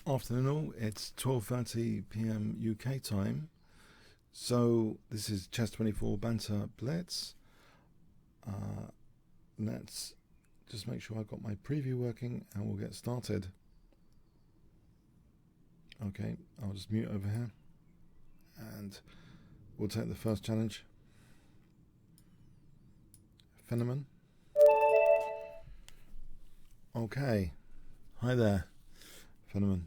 Afternoon all, it's 12:30 p.m. UK time. So this is Chess24 Banter Blitz. Let's just make sure I've got my preview working and we'll get started. Okay, I'll just mute over here and we'll take the first challenge. Fenneman. Okay, hi there, Fenneman.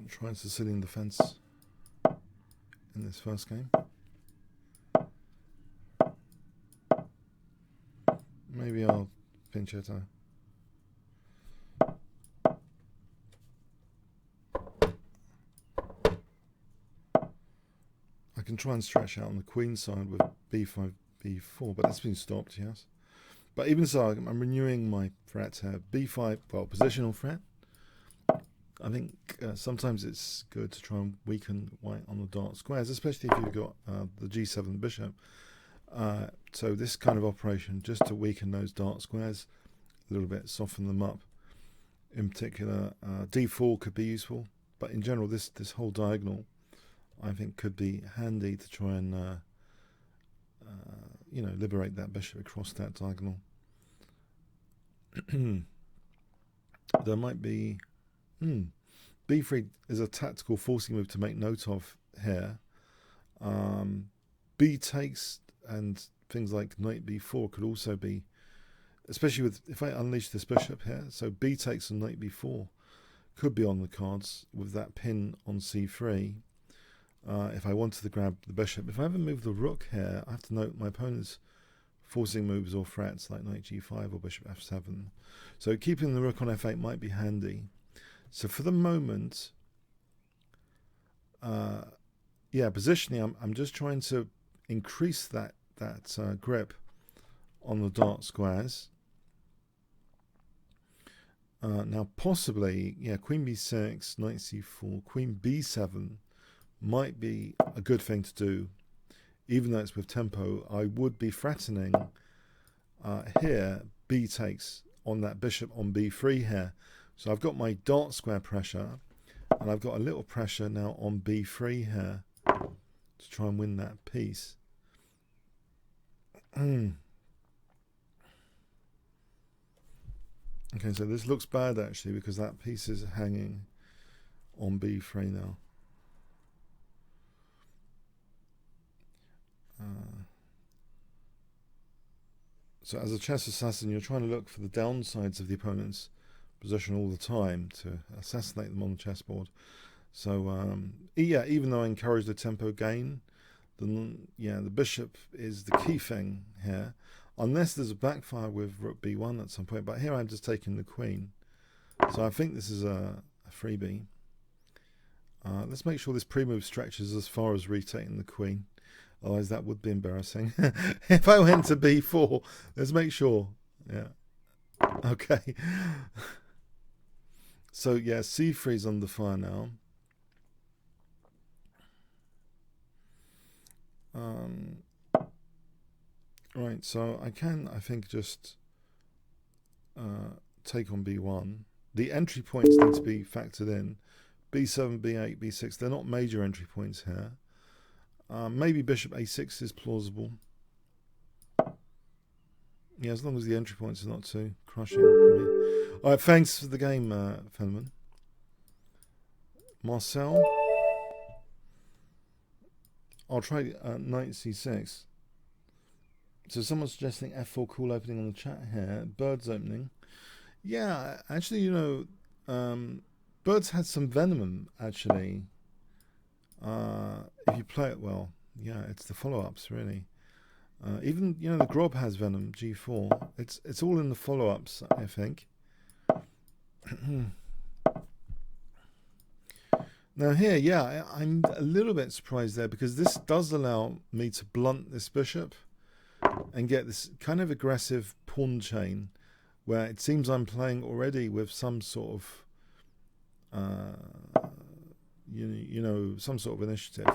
Trying Sicilian defense in this first game. Maybe I'll pinch it. I can try and stretch out on the queen side with b5, b4, but that's been stopped, yes. But even so, I'm renewing my threat here. b5, well, positional threat. I think sometimes it's good to try and weaken white on the dark squares, especially if you've got the g7 bishop. So this kind of operation, just to weaken those dark squares a little bit, soften them up. In particular, d4 could be useful, but in general, this whole diagonal, I think, could be handy to try and liberate that bishop across that diagonal. There might be b3 is a tactical forcing move to make note of here. B takes and things like knight b4 could also be, especially with if I unleash this bishop here. So b takes and knight b4 could be on the cards with that pin on c3. If I wanted to grab the bishop, if I ever move the rook here, I have to note my opponent's forcing moves or threats like knight g5 or bishop f7. So keeping the rook on f8 might be handy. So for the moment, positioning, I'm just trying to increase that grip on the dark squares. Now possibly, queen b6, knight c4, queen b7 might be a good thing to do, even though it's with tempo. I would be threatening here b takes on that bishop on b3 here. So I've got my dark square pressure, and I've got a little pressure now on b3 here to try and win that piece. Okay, so this looks bad actually because that piece is hanging on b3 now. So as a chess assassin, you're trying to look for the downsides of the opponent's position all the time to assassinate them on the chessboard. So even though I encourage the tempo gain, then the bishop is the key thing here, unless there's a backfire with rook b1 at some point. But here I'm just taking the queen, so I think this is a freebie. Let's make sure this pre-move stretches as far as retaking the queen. Otherwise, that would be embarrassing. If I went to b4, let's make sure. Yeah. Okay. So, c3 is under fire now. Right, so I think, just take on b1. The entry points need to be factored in. b7, b8, b6, they're not major entry points here. Maybe bishop a6 is plausible. Yeah, as long as the entry points are not too crushing for me. All right, thanks for the game, Fenneman. Marcel. I'll try knight c6. So someone's suggesting f4 cool opening on the chat here. Bird's opening. Yeah, actually, Bird's had some venom, actually. If you play it well. Yeah, it's the follow-ups, really. Even, the Grob has venom, g4. It's all in the follow-ups, I think. Now here, I'm a little bit surprised there because this does allow me to blunt this bishop and get this kind of aggressive pawn chain where it seems I'm playing already with some sort of some sort of initiative.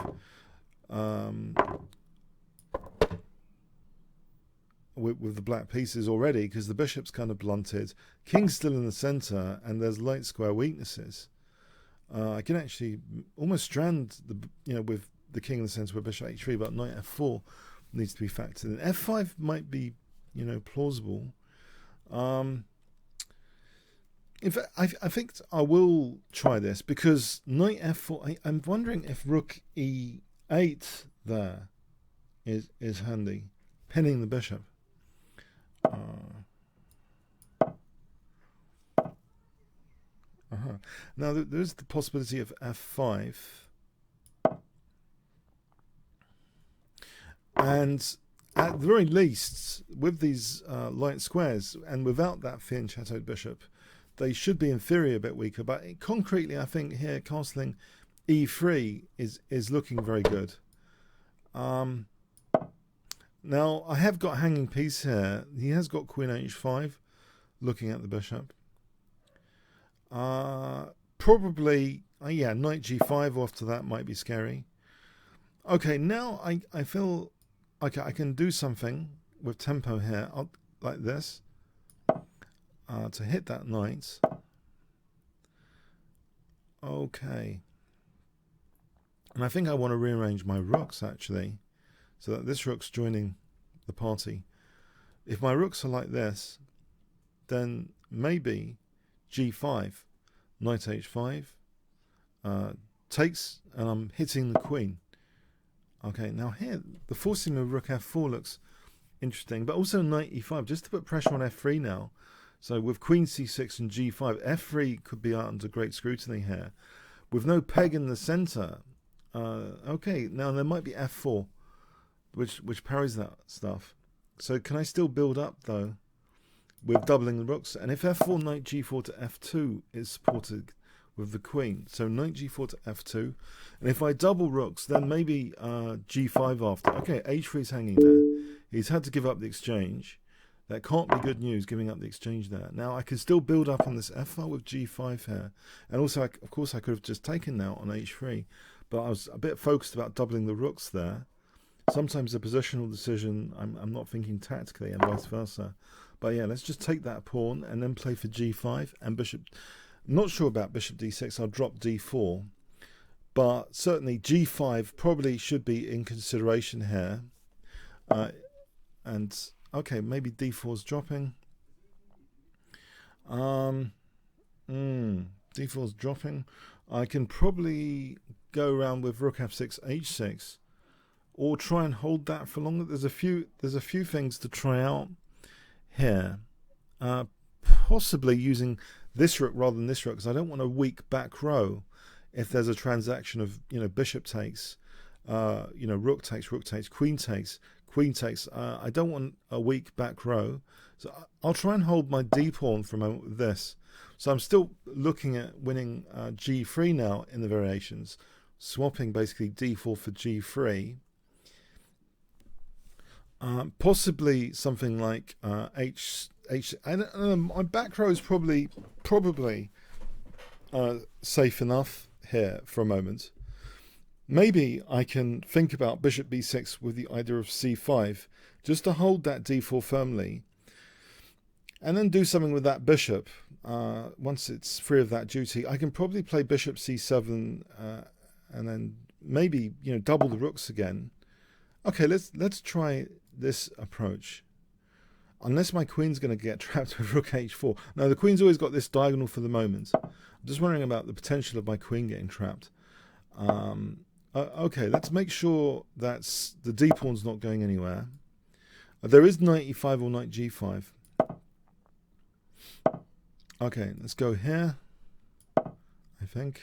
with the black pieces already, because the bishop's kind of blunted. King's still in the center, and there's light square weaknesses. I can actually almost strand with the king in the center with bishop h3, but knight f4 needs to be factored in. f5 might be plausible. In fact, I think I will try this, because knight f4. I'm wondering if rook e8 there is handy, pinning the bishop. Now there's the possibility of f5, and at the very least, with these light squares and without that fianchettoed bishop, they should be in theory a bit weaker. But concretely, I think here castling e3 is looking very good. Now I have got hanging piece here. He has got queen h5, looking at the bishop. Probably, knight g5 after that might be scary. Okay, now I feel okay, I can do something with tempo here, like this, to hit that knight. Okay. And I think I want to rearrange my rooks, actually, so that this rook's joining the party. If my rooks are like this, then maybe g5, knight h5, takes, and I'm hitting the queen. Okay, now here, the forcing move rook f4 looks interesting, but also knight e5, just to put pressure on f3 now. So with queen c6 and g5, f3 could be under great scrutiny here. With no peg in the center, okay, now there might be f4, which parries that stuff. So can I still build up, though, with doubling the rooks? And if f4, knight g4 to f2 is supported with the queen, so knight g4 to f2, and if I double rooks, then maybe g5 after. Okay, h3 is hanging there. He's had to give up the exchange. That can't be good news, giving up the exchange there. Now I can still build up on this f-file with g5 here, and also, of course, I could have just taken now on h3, but I was a bit focused about doubling the rooks there. Sometimes a positional decision, I'm not thinking tactically, and vice versa. But yeah, let's just take that pawn and then play for g5 and bishop. Not sure about bishop d6. I'll drop d4, but certainly g5 probably should be in consideration here. And okay, maybe d4 is dropping. D4 is dropping. I can probably go around with rook f6, h6, or try and hold that for longer. There's a few things to try out here. Possibly using this rook rather than this rook, because I don't want a weak back row. If there's a transaction of bishop takes, rook takes, queen takes, queen takes. I don't want a weak back row, so I'll try and hold my d pawn for a moment with this. So I'm still looking at winning g3 now in the variations, swapping basically d4 for g3. Possibly something like h. I don't know, my back row is probably safe enough here for a moment. Maybe I can think about bishop b6 with the idea of c5, just to hold that d4 firmly, and then do something with that bishop. Once it's free of that duty, I can probably play bishop c7, and then maybe double the rooks again. Okay, let's try this approach. Unless my queen's going to get trapped with rook h4. No, the queen's always got this diagonal for the moment. I'm just wondering about the potential of my queen getting trapped. Okay, let's make sure that the d pawn's not going anywhere. There is knight e5 or knight g5. Okay, let's go here, I think.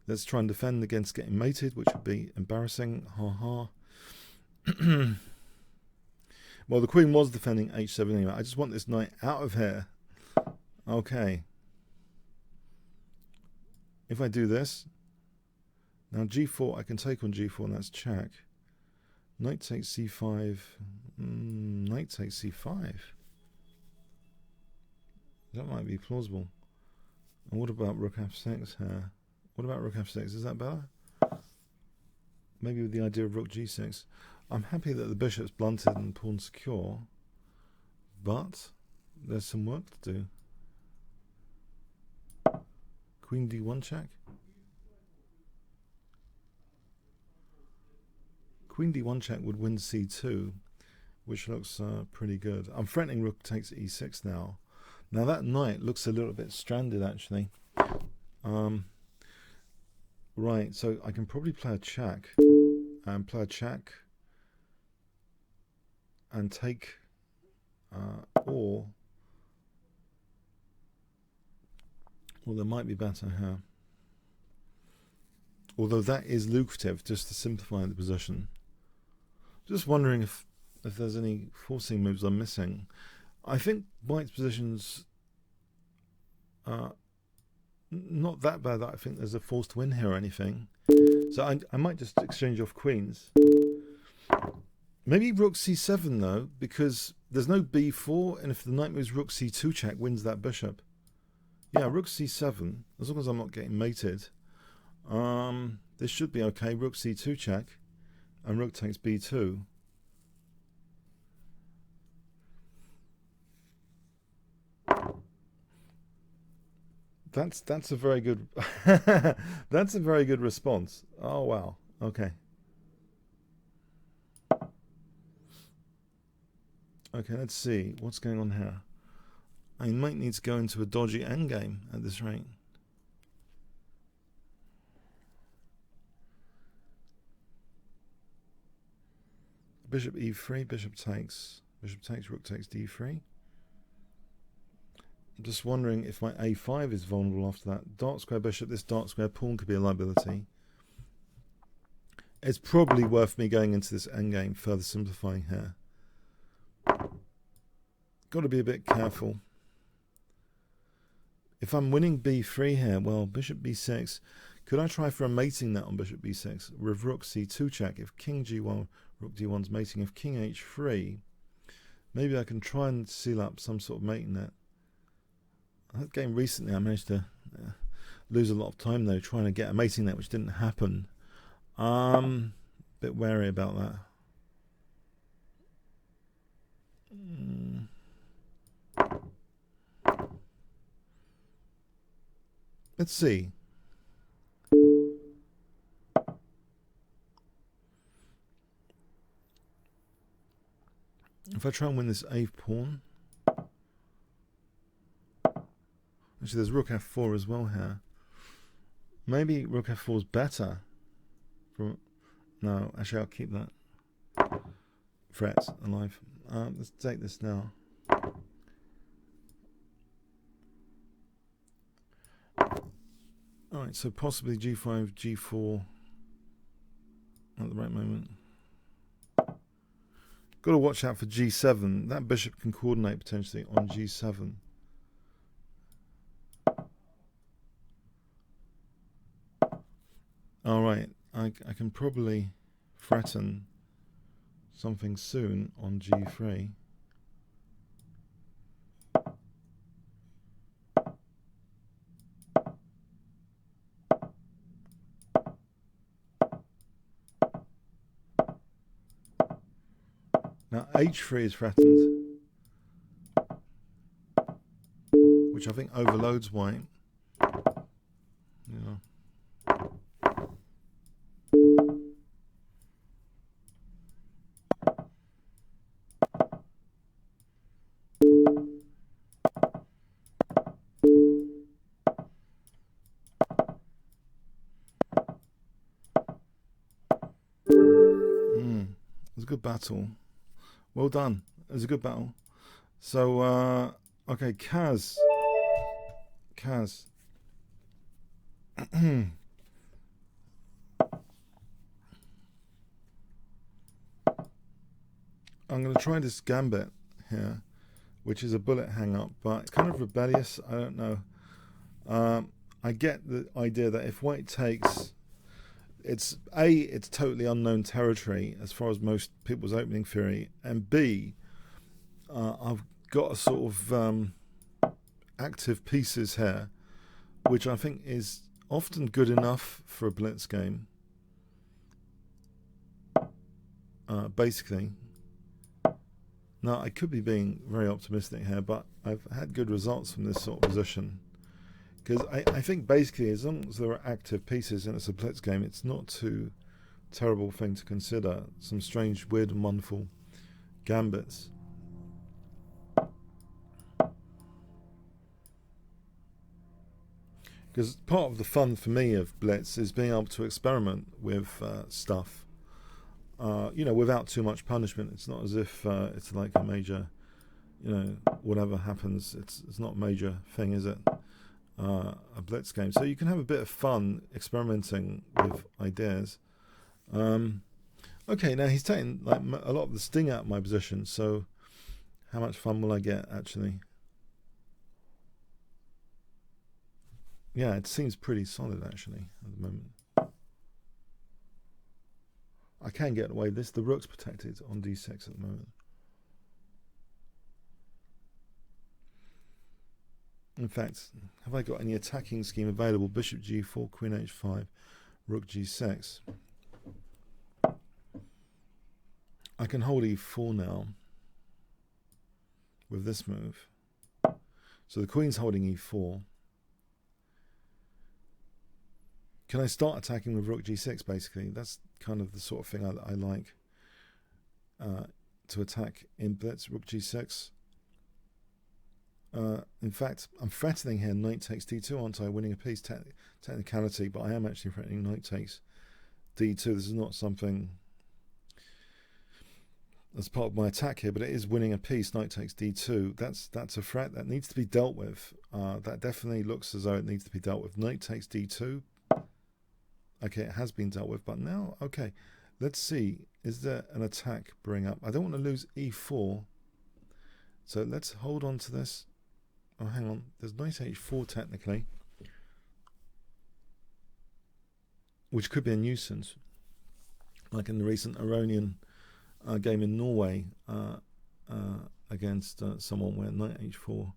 Let's try and defend against getting mated, which would be embarrassing. Ha ha. Well, the queen was defending h7 anyway. I just want this knight out of here. Okay. If I do this, now g4, I can take on g4, and that's check. Knight takes c5. Knight takes c5. That might be plausible. And what about rook f6 here? What about rook f6? Is that better? Maybe with the idea of rook g6. I'm happy that the bishop's blunted and pawn secure. but there's some work to do. Queen d1 check. Queen d1 check would win c2, which looks pretty good. I'm threatening rook takes e6 now. Now that knight looks a little bit stranded, actually. Right, so I can probably play a check and and take, or well, there might be better here. Although that is lucrative, just to simplify the position. Just wondering if there's any forcing moves I'm missing. I think White's position's not that bad that I think there's a forced win here or anything. So I might just exchange off queens. Maybe rook c7 though, because there's no b4, and if the knight moves rook c2 check, wins that bishop. Yeah, rook c7, as long as I'm not getting mated. This should be okay. Rook c2 check, and rook takes b2. That's a very good that's a very good response. Oh wow. Okay. Okay, let's see what's going on here. I might need to go into a dodgy endgame at this rate. Bishop e3, bishop takes, rook takes d3. I'm just wondering if my a5 is vulnerable after that. Dark square bishop, this dark square pawn could be a liability. It's probably worth me going into this endgame, further simplifying here. Got to be a bit careful. If I'm winning b3 here, well, bishop b6. Could I try for a mating net on bishop b6 with rook c2 check? If king g1, rook d1's mating. If king h3, maybe I can try and seal up some sort of mating net. That game recently, I managed to lose a lot of time though trying to get a mating net, which didn't happen. Bit wary about that. Let's see. If I try and win this a pawn. Actually, there's rook f4 as well here. Maybe rook f4 is better. No, actually, I'll keep that threat alive. Let's take this now. Alright, so possibly g5, g4 at the right moment. Got to watch out for g7. That bishop can coordinate potentially on g7. Alright, I can probably threaten something soon on g3. Now h3 is threatened, which I think overloads white. Yeah. It was a good battle. Well done. It was a good battle. So, okay, Kaz. I'm going to try this gambit here, which is a bullet hang-up, but it's kind of rebellious. I don't know. I get the idea that if white takes, it's totally unknown territory as far as most people's opening theory, and B, I've got a sort of active pieces here, which I think is often good enough for a blitz game. Basically, Now, I could be being very optimistic here, but I've had good results from this sort of position. Because I think basically, as long as there are active pieces and it's a blitz game, it's not too terrible thing to consider. Some strange, weird and wonderful gambits. Because part of the fun for me of blitz is being able to experiment with stuff, without too much punishment. It's not as if it's like a major, whatever happens, it's not a major thing, is it? A blitz game. So you can have a bit of fun experimenting with ideas. Okay, now he's taking like a lot of the sting out of my position, so how much fun will I get actually? Yeah, it seems pretty solid actually at the moment. I can get away with this. The rook's protected on d6 at the moment. In fact, have I got any attacking scheme available? Bishop g4, queen h5, rook g6. I can hold e4 now with this move. So the queen's holding e4. Can I start attacking with rook g6 basically? That's kind of the sort of thing I like to attack in blitz, rook g6. In fact, I'm threatening here knight takes d2, aren't I? Winning a piece, technicality, but I am actually threatening knight takes d2. This is not something that's part of my attack here, but it is winning a piece, knight takes d2. That's a threat that needs to be dealt with. That definitely looks as though it needs to be dealt with. Knight takes d2. Okay, it has been dealt with, but now, okay, let's see. Is there an attack bring up? I don't want to lose e4, so let's hold on to this. Oh, hang on. There's knight h4 technically, which could be a nuisance, like in the recent Aronian game in Norway against someone where knight h4.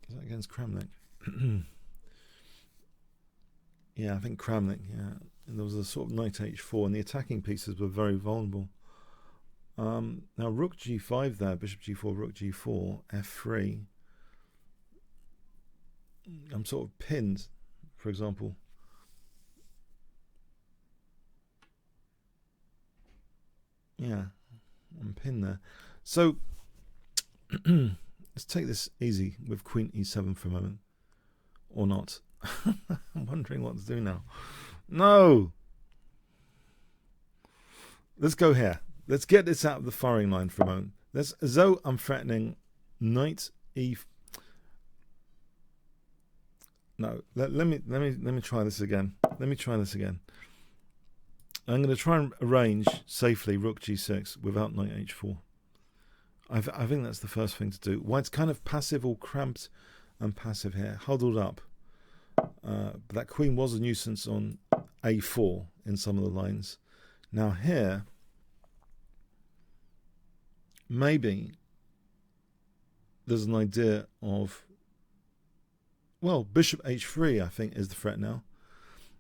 Is that against Kramnik? Yeah, I think Kramnik, yeah. And there was a sort of knight h4, and the attacking pieces were very vulnerable. Now rook g5 there, bishop g4, rook g4, f3. I'm sort of pinned, for example. Yeah, I'm pinned there. So let's take this easy with queen e7 for a moment. Or not. I'm wondering what to do now. No! Let's go here. Let's get this out of the firing line for a moment. As though I'm threatening knight e. No, let me try this again. Let me try this again. I'm going to try and arrange safely rook g6 without knight h4. I think that's the first thing to do. White's kind of passive, all cramped and passive here, huddled up. But that queen was a nuisance on a4 in some of the lines. Now here, maybe there's an idea of, well, bishop h3 I think is the threat now,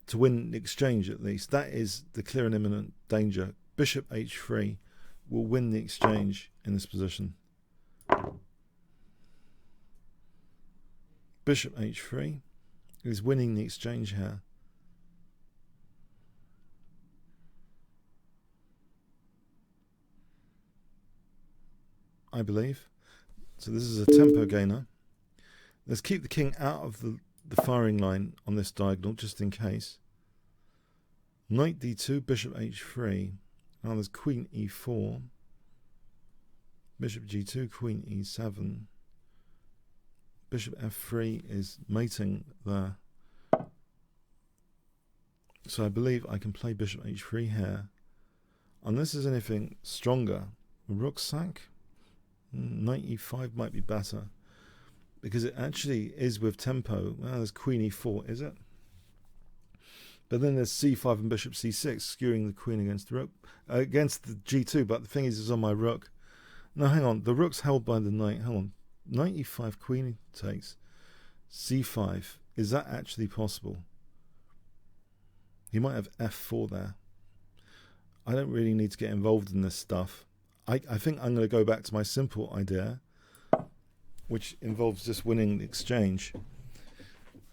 to win the exchange at least. That is the clear and imminent danger. Bishop h3 will win the exchange in this position. Bishop h3 is winning the exchange here. I believe. So this is a tempo gainer. Let's keep the king out of the firing line on this diagonal just in case. Knight d2, bishop h3. Now there's queen e4. Bishop g2, queen e7. Bishop f3 is mating there. So I believe I can play bishop h3 here. Unless there's anything stronger. Rook sack. Knight e5 might be better. Because it actually is with tempo. Well, there's queen e4, is it? But then there's c5 and bishop c6, skewing the queen against the rook. Against the g2, but the thing is, it's on my rook. Now hang on, the rook's held by the knight. Hang on. Knight e5, queen takes. c5. Is that actually possible? He might have f4 there. I don't really need to get involved in this stuff. I think I'm going to go back to my simple idea, which involves just winning the exchange.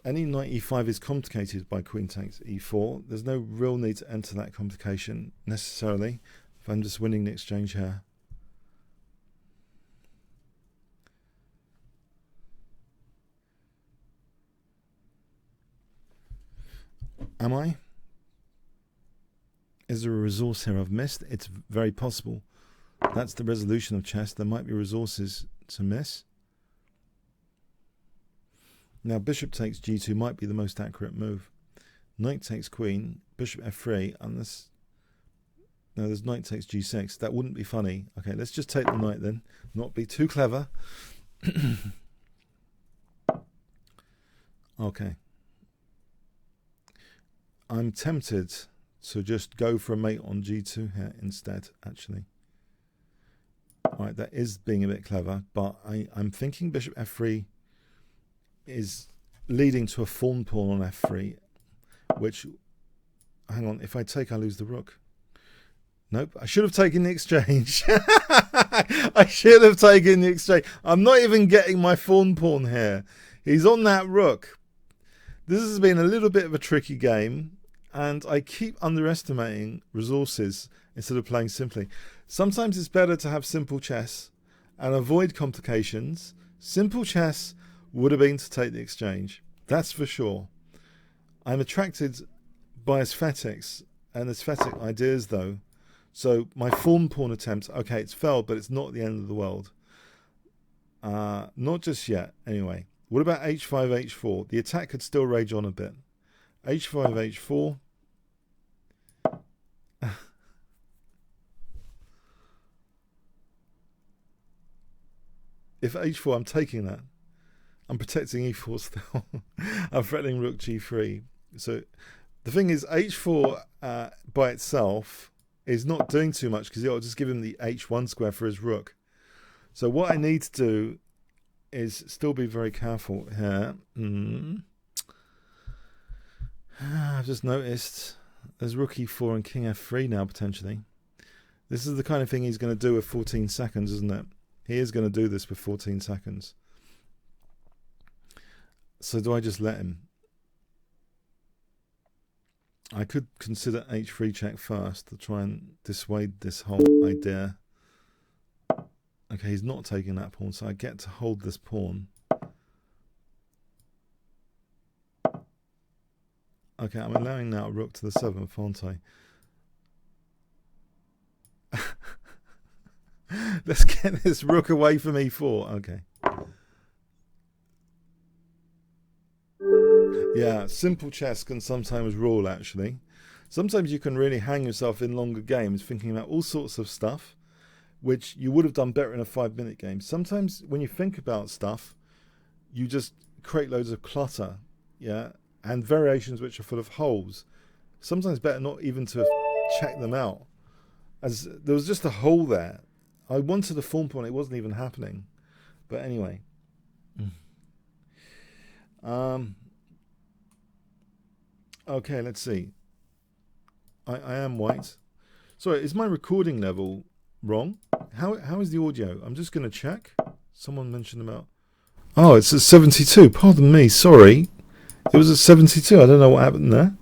Any knight e5 is complicated by queen takes e4. There's no real need to enter that complication necessarily if I'm just winning the exchange here. Am I? Is there a resource here I've missed? It's very possible. That's the resolution of chess. There might be resources to miss. Now bishop takes g2 might be the most accurate move. Knight takes queen, bishop f3, unless... No, there's knight takes g6. That wouldn't be funny. Okay, let's just take the knight then. Not be too clever. Okay. I'm tempted to just go for a mate on g2 here instead, actually. Alright, that is being a bit clever, but I'm thinking bishop f3 is leading to a fawn pawn on f3, which, hang on, if I take, I lose the rook. Nope, I should have taken the exchange. I should have taken the exchange. I'm not even getting my fawn pawn here. He's on that rook. This has been a little bit of a tricky game, and I keep underestimating resources instead of playing simply. Sometimes it's better to have simple chess and avoid complications. Simple chess would have been to take the exchange. That's for sure. I'm attracted by aesthetics and aesthetic ideas though. So my fawn pawn attempt, okay, it's failed, but it's not the end of the world. Not just yet, anyway. What about h5, h4? The attack could still rage on a bit. h5, h4. If h4, I'm taking that. I'm protecting e4 still. I'm threatening rook g3. So the thing is, h4 by itself is not doing too much because it'll just give him the h1 square for his rook. So what I need to do is still be very careful here. I've just noticed there's rook e4 and king f3 now potentially. This is the kind of thing he's going to do with 14 seconds, isn't it? He is going to do this with 14 seconds. So do I just let him? I could consider h3 check first to try and dissuade this whole idea. Okay, he's not taking that pawn, so I get to hold this pawn. Okay, I'm allowing now rook to the 7th, aren't I? Let's get this rook away from e4. Okay. Yeah, simple chess can sometimes rule, actually. Sometimes you can really hang yourself in longer games thinking about all sorts of stuff, which you would have done better in a 5-minute game. Sometimes when you think about stuff, you just create loads of clutter, yeah, and variations which are full of holes. Sometimes better not even to check them out. As there was just a hole there. I wanted a fawn pawn, it wasn't even happening. But anyway. Okay, let's see. I am white. Sorry, is my recording level wrong? How is the audio? I'm just going to check. Someone mentioned about... Oh, it's at 72. Pardon me, sorry. It was at 72. I don't know what happened there.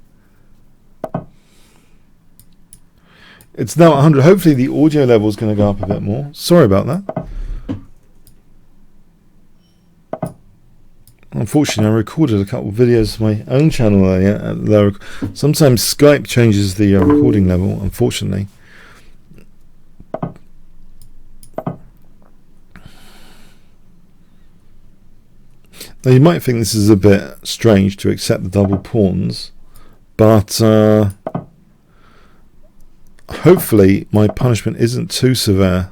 It's now at 100. Hopefully the audio level is going to go up a bit more. Sorry about that. Unfortunately, I recorded a couple of videos for my own channel. Sometimes Skype changes the recording level, unfortunately. Now, you might think this is a bit strange to accept the double pawns, but hopefully my punishment isn't too severe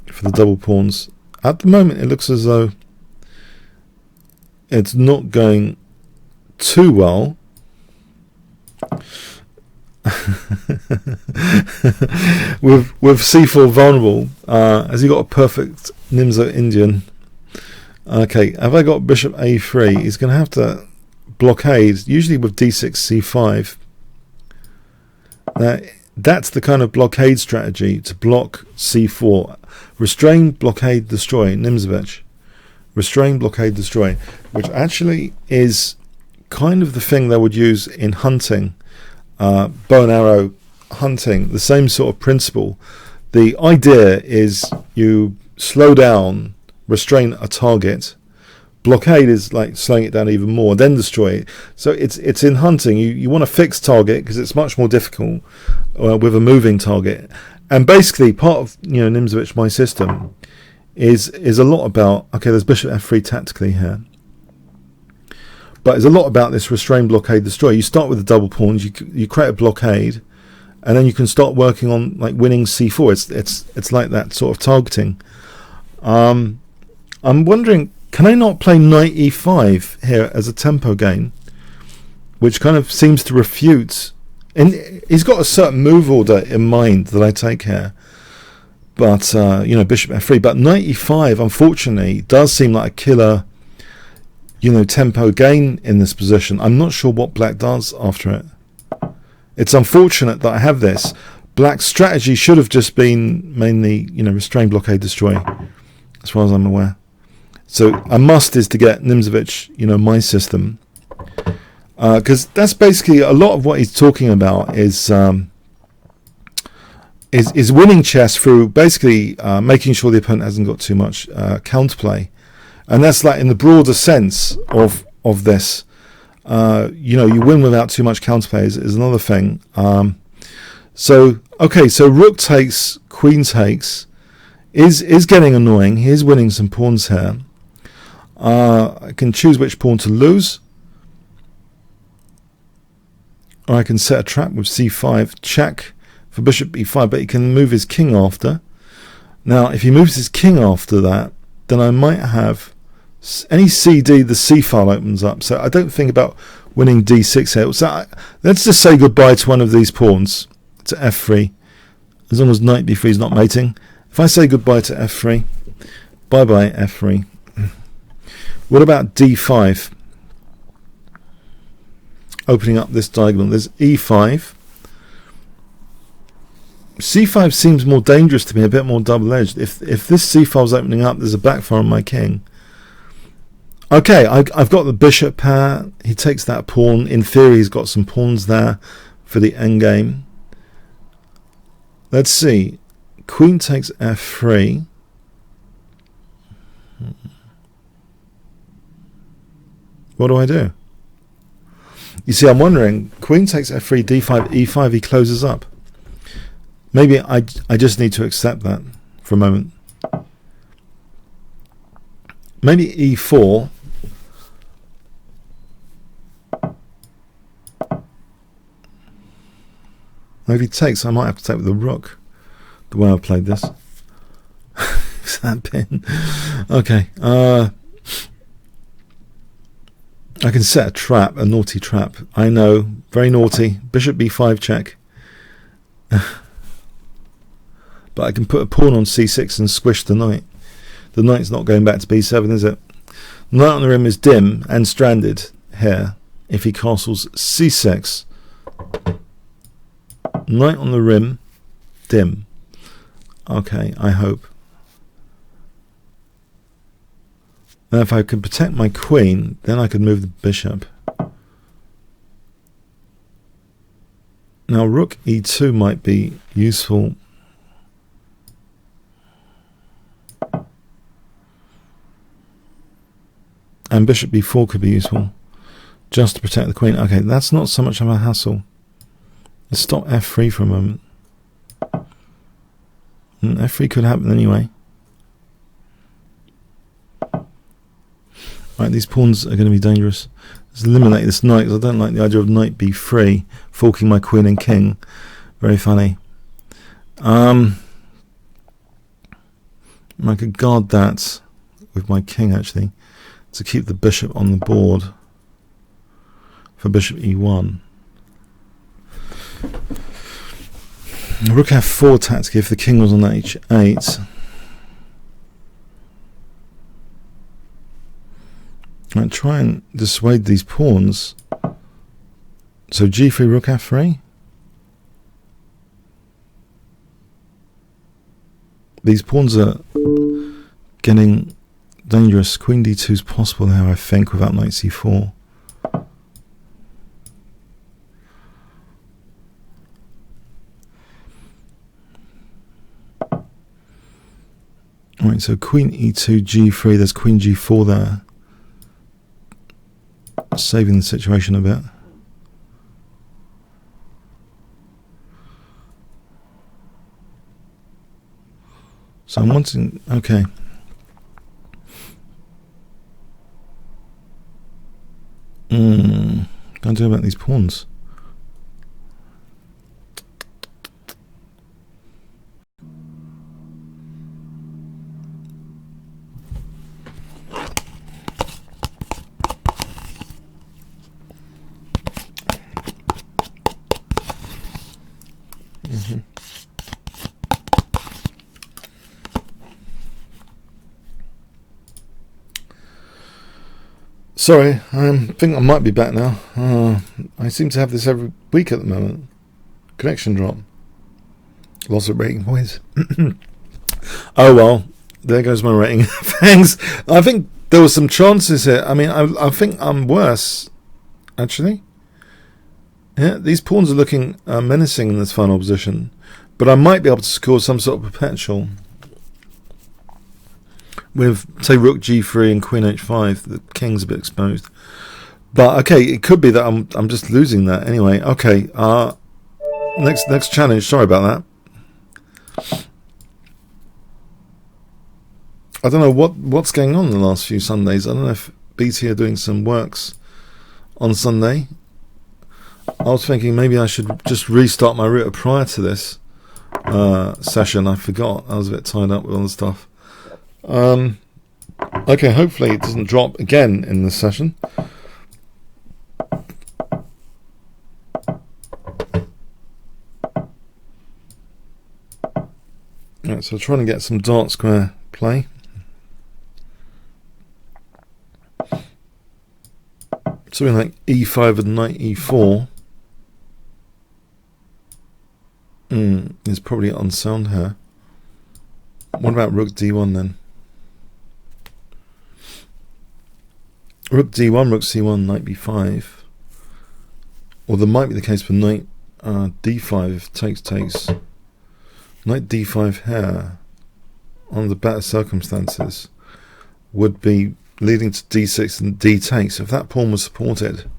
for the double pawns. At the moment, it looks as though it's not going too well. with c4 vulnerable, has he got a perfect Nimzo Indian? Okay, have I got bishop a3? He's going to have to blockade, usually with d6 c5. Now, that's the kind of blockade strategy to block c4. Restrain, blockade, destroy. Nimzovich. Restrain, blockade, destroy. Which actually is kind of the thing they would use in hunting. Bow and arrow hunting. The same sort of principle. The idea is you slow down, restrain a target. Blockade is like slowing it down even more, then destroy it. So it's in hunting. You want a fixed target because it's much more difficult with a moving target. And basically, part of Nimzovich, my system, is a lot about, okay, there's bishop f3 tactically here, but it's a lot about this restrain, blockade, destroy. You start with the double pawns, you create a blockade, and then you can start working on like winning c4. It's like that sort of targeting. I'm wondering, can I not play knight e5 here as a tempo gain, which kind of seems to refute, and he's got a certain move order in mind that I take here, but bishop f3, but knight e5 unfortunately does seem like a killer tempo gain in this position. I'm not sure what black does after it. It's unfortunate that I have this. Black's strategy should have just been mainly restrain, blockade, destroy, as far as I'm aware. So a must is to get Nimzovich, my system, because that's basically a lot of what he's talking about is winning chess through basically making sure the opponent hasn't got too much counterplay, and that's like in the broader sense of this. You win without too much counterplay is another thing. So rook takes, queen takes is getting annoying. He is winning some pawns here. I can choose which pawn to lose, or I can set a trap with c5, check for bishop e5, but he can move his king after. Now if he moves his king after that, then I might have any cd, the c file opens up, so I don't think about winning d6 here. So let's just say goodbye to one of these pawns, to f3, as long as knight b3 is not mating. If I say goodbye to f3, bye bye f3. What about d5? Opening up this diagonal, there's e5. c5 seems more dangerous to me, a bit more double-edged. If this c file is opening up, there's a backfire on my king. Okay, I've got the bishop pair. He takes that pawn. In theory, he's got some pawns there for the endgame. Let's see. Queen takes f3. What do I do? You see, I'm wondering, queen takes f3, d5, e5, he closes up. Maybe I just need to accept that for a moment. Maybe e4. Maybe he takes, I might have to take with the rook, the way I've played this. Is that pin? Okay. I can set a trap, a naughty trap. I know, very naughty. Bishop b5 check. But I can put a pawn on c6 and squish the knight. The knight's not going back to b7, is it? Knight on the rim is dim and stranded here if he castles c6. Knight on the rim, dim. Okay, I hope. Now if I can protect my queen, then I could move the bishop. Now rook e2 might be useful. And bishop b4 could be useful, just to protect the queen. Okay, that's not so much of a hassle. Let's stop f3 for a moment. And f3 could happen anyway. Right, these pawns are going to be dangerous. Let's eliminate this knight, because I don't like the idea of knight b3, forking my queen and king. Very funny. I could guard that with my king, actually, to keep the bishop on the board for bishop e1. Rook f4 tactic if the king was on h8. I try and dissuade these pawns. So g3, rook f3. these pawns are getting dangerous. Queen d2 is possible now, I think, without knight c4. Alright, so queen e2, g3, there's queen g4 there. Saving the situation a bit. So I'm wanting, okay. What do I do about these pawns? Sorry, I think I might be back now. I seem to have this every week at the moment. Connection drop. Loss of rating points. Oh well, there goes my rating. Thanks. I think there were some chances here. I mean, I think I'm worse, actually. Yeah, these pawns are looking menacing in this final position, but I might be able to score some sort of perpetual with, say, rook g3 and queen h5. The king's a bit exposed, but okay, it could be that I'm just losing that anyway. Okay, next challenge. Sorry about that. I don't know what's going on in the last few Sundays. I don't know if BT are doing some works on Sunday. I was thinking maybe I should just restart my router prior to this session. I forgot. I was a bit tied up with all the stuff. Okay, hopefully it doesn't drop again in this session. Right, so trying to get some dark square play. Something like e5 and knight e4 is probably unsound here. What about rook d1 then? Rook d1, rook c1, knight b5. Or there might be the case for knight d5 if takes. Knight d5 here, under better circumstances, would be leading to d6 and d takes. If that pawn was supported,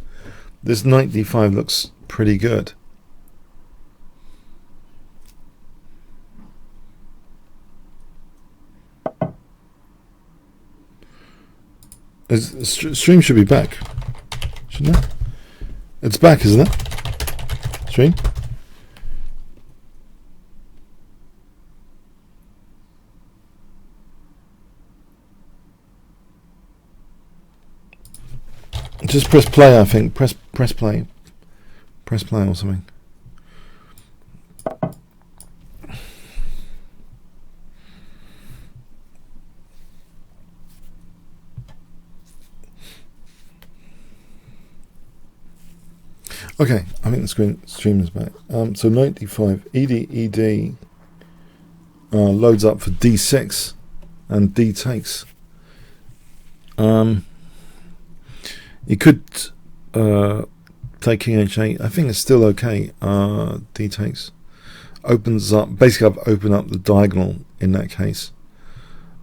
this knight d5 looks pretty good. The stream should be back, shouldn't it? It's back, isn't it? Stream? Just press play, I think. Press play. Press play or something. Okay, I think the stream is back. So knight d5, ed loads up for d6 and d takes. You could take king h8. I think it's still okay. D takes opens up. Basically, I've opened up the diagonal in that case,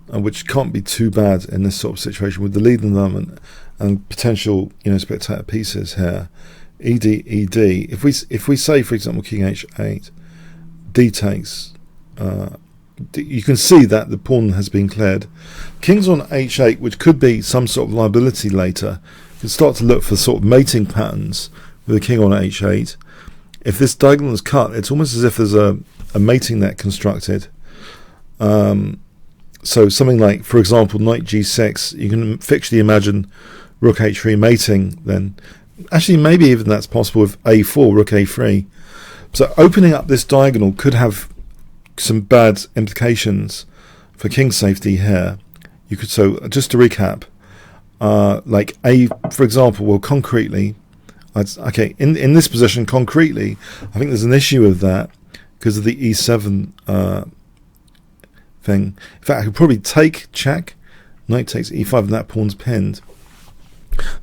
which can't be too bad in this sort of situation with the lead environment and potential, spectator pieces here. Ed. If we say, for example, king h8, d takes. You can see that the pawn has been cleared. King's on h8, which could be some sort of liability later. You can start to look for sort of mating patterns with the king on h8. If this diagonal is cut, it's almost as if there's a mating net constructed. So something like, for example, knight g6, you can fictionally imagine rook h3 mating then. Actually, maybe even that's possible with a4, rook a3. So opening up this diagonal could have some bad implications for king safety here. You could, so just to recap, like for example, well, concretely, okay, in this position, concretely, I think there's an issue with that because of the e7 thing. In fact, I could probably take check, knight takes e5, and that pawn's pinned.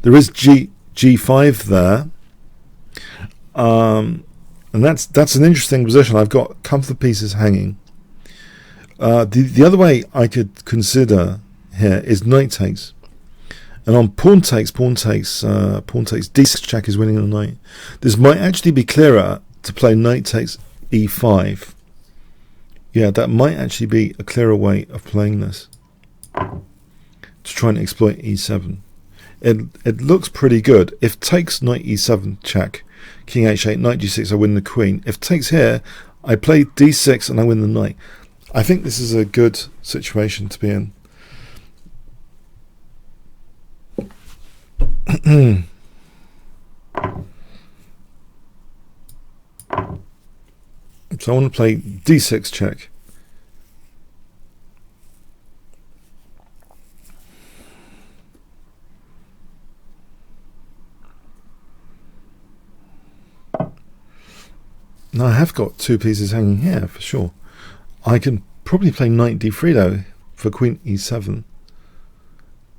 There is g5 there, and that's an interesting position. I've got a couple of pieces hanging. The other way I could consider here is knight takes, and on pawn takes, d6 check is winning on the knight. This might actually be clearer to play knight takes e5. Yeah, that might actually be a clearer way of playing this, to try and exploit e7. It looks pretty good. If takes knight e7 check, king h8, knight g6, I win the queen. If takes here, I play d6 and I win the knight. I think this is a good situation to be in. So I want to play d6 check. Now I have got two pieces hanging here for sure. I can probably play knight d3 though for queen e7.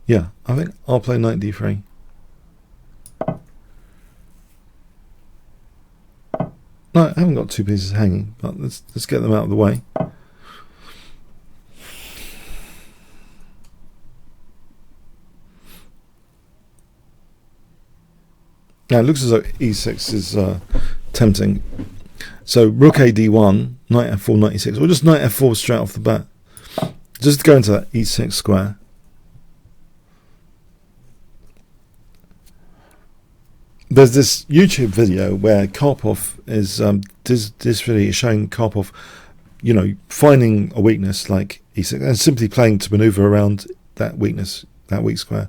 Yeah, I think I'll play knight d3. No, I haven't got two pieces hanging, but let's get them out of the way. Now it looks as though e6 is tempting. So rook a d1, knight f4, knight e6, or just knight f4 straight off the bat. Just go into that e6 square. There's this YouTube video where Karpov is this really is showing Karpov, you know, finding a weakness like e6 and simply playing to maneuver around that weakness, that weak square.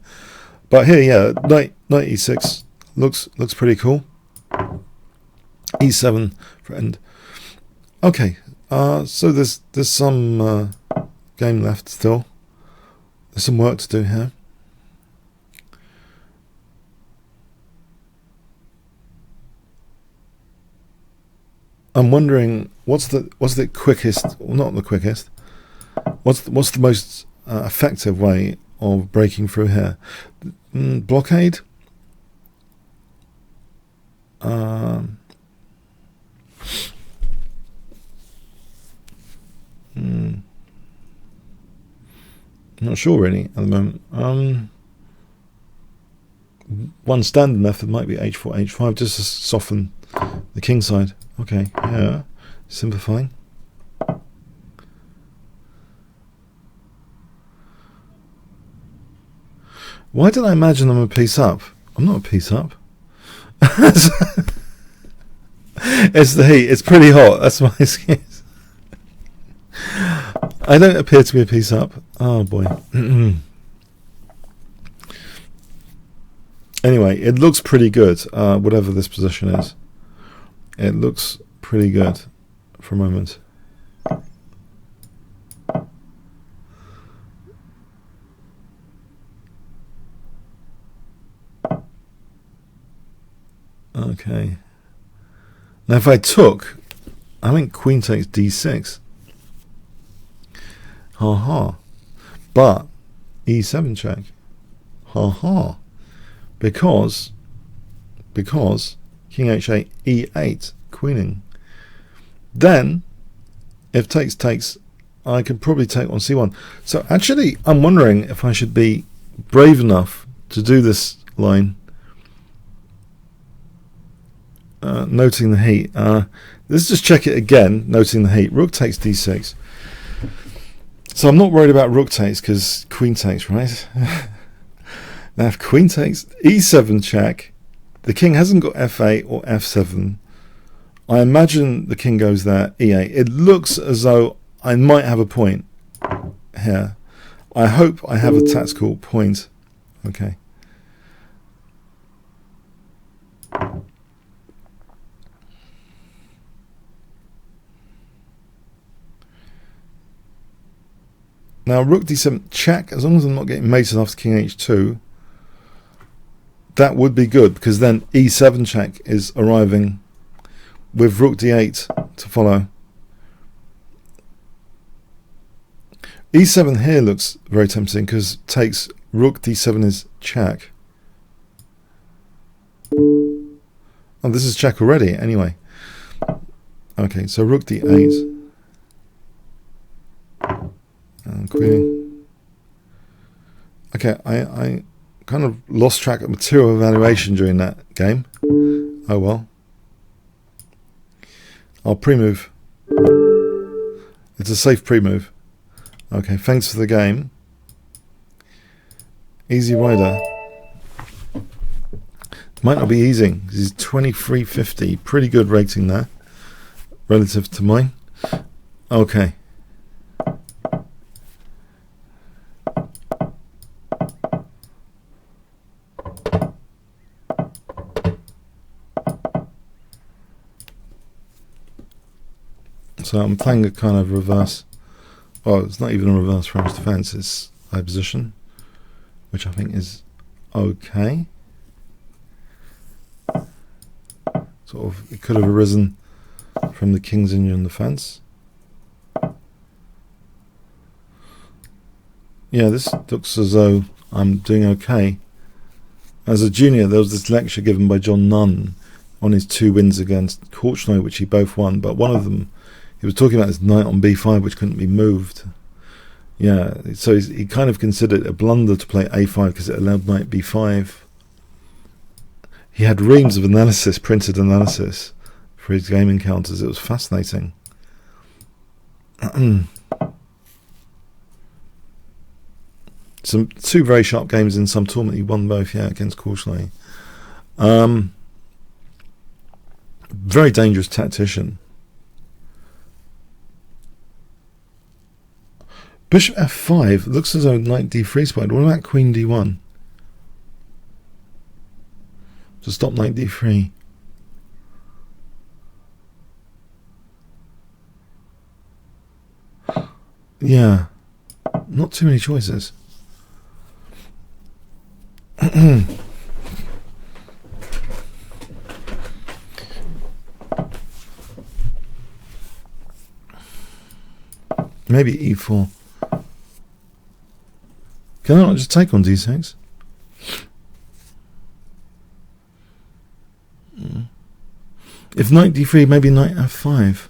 But here, yeah, knight e6 looks pretty cool. e7 for end. Okay, so there's some game left still. There's some work to do here. I'm wondering what's the quickest, well, not the quickest. What's the most effective way of breaking through here? Blockade. Not sure really at the moment. One standard method might be h4, h5, just to soften the king side. Okay, yeah, simplifying. Why did I imagine I'm a piece up? I'm not a piece up. It's the heat. It's pretty hot. That's my excuse. I don't appear to be a piece up. Oh boy. Anyway, it looks pretty good, whatever this position is. It looks pretty good for a moment. Okay. Now if I took, I think queen takes d6. Ha ha. But e7 check. Ha ha. Because king h8, e8, queening. Then, if takes, I can probably take on c1. So actually, I'm wondering if I should be brave enough to do this line. Noting the heat. Let's just check it again, noting the heat. Rook takes d6. So I'm not worried about rook takes, because queen takes, right? Now if queen takes, e7 check, the king hasn't got f8 or f7. I imagine the king goes there, e8. It looks as though I might have a point here. I hope I have a tactical point. Okay. Now rook d7 check, as long as I'm not getting mated after king h2, that would be good, because then e7 check is arriving with rook d8 to follow. E7 here looks very tempting because takes rook d7 is check. Oh, this is check already. Anyway, okay, so rook d8 and queen. Okay, I kind of lost track of material evaluation during that game. Oh well. I'll pre-move. It's a safe pre-move. Okay, thanks for the game. Easy rider. Might not be easy. He's 2350. Pretty good rating there relative to mine. Okay. So I'm playing a kind of reverse. Well, it's not even a reverse French defense, it's high position, which I think is okay. Sort of, it could have arisen from the King's Indian defense. Yeah, this looks as though I'm doing okay. As a junior, there was this lecture given by John Nunn on his 2 wins against Korchnoi, which he both won, but one of them, he was talking about his knight on b5, which couldn't be moved. Yeah, so he kind of considered it a blunder to play a5 because it allowed knight b5. He had reams of analysis, printed analysis, for his game encounters. It was fascinating. Some 2 very sharp games in some tournament. He won both, yeah, against Korchnoi. Very dangerous tactician. Bishop f5 looks as though knight d3 spied. What about queen d1? To stop knight d3. Yeah, not too many choices. Maybe e4. Can I not just take on d6? If knight d3, maybe knight f5.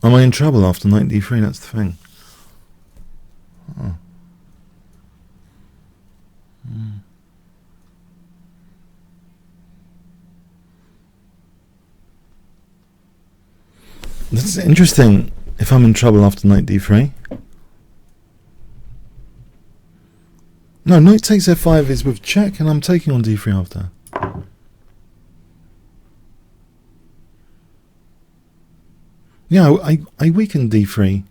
Am I in trouble after knight d3? That's the thing. Oh. This is interesting. If I'm in trouble after knight d3. No, knight takes f5 is with check, and I'm taking on d3 after. Yeah, I weaken d3.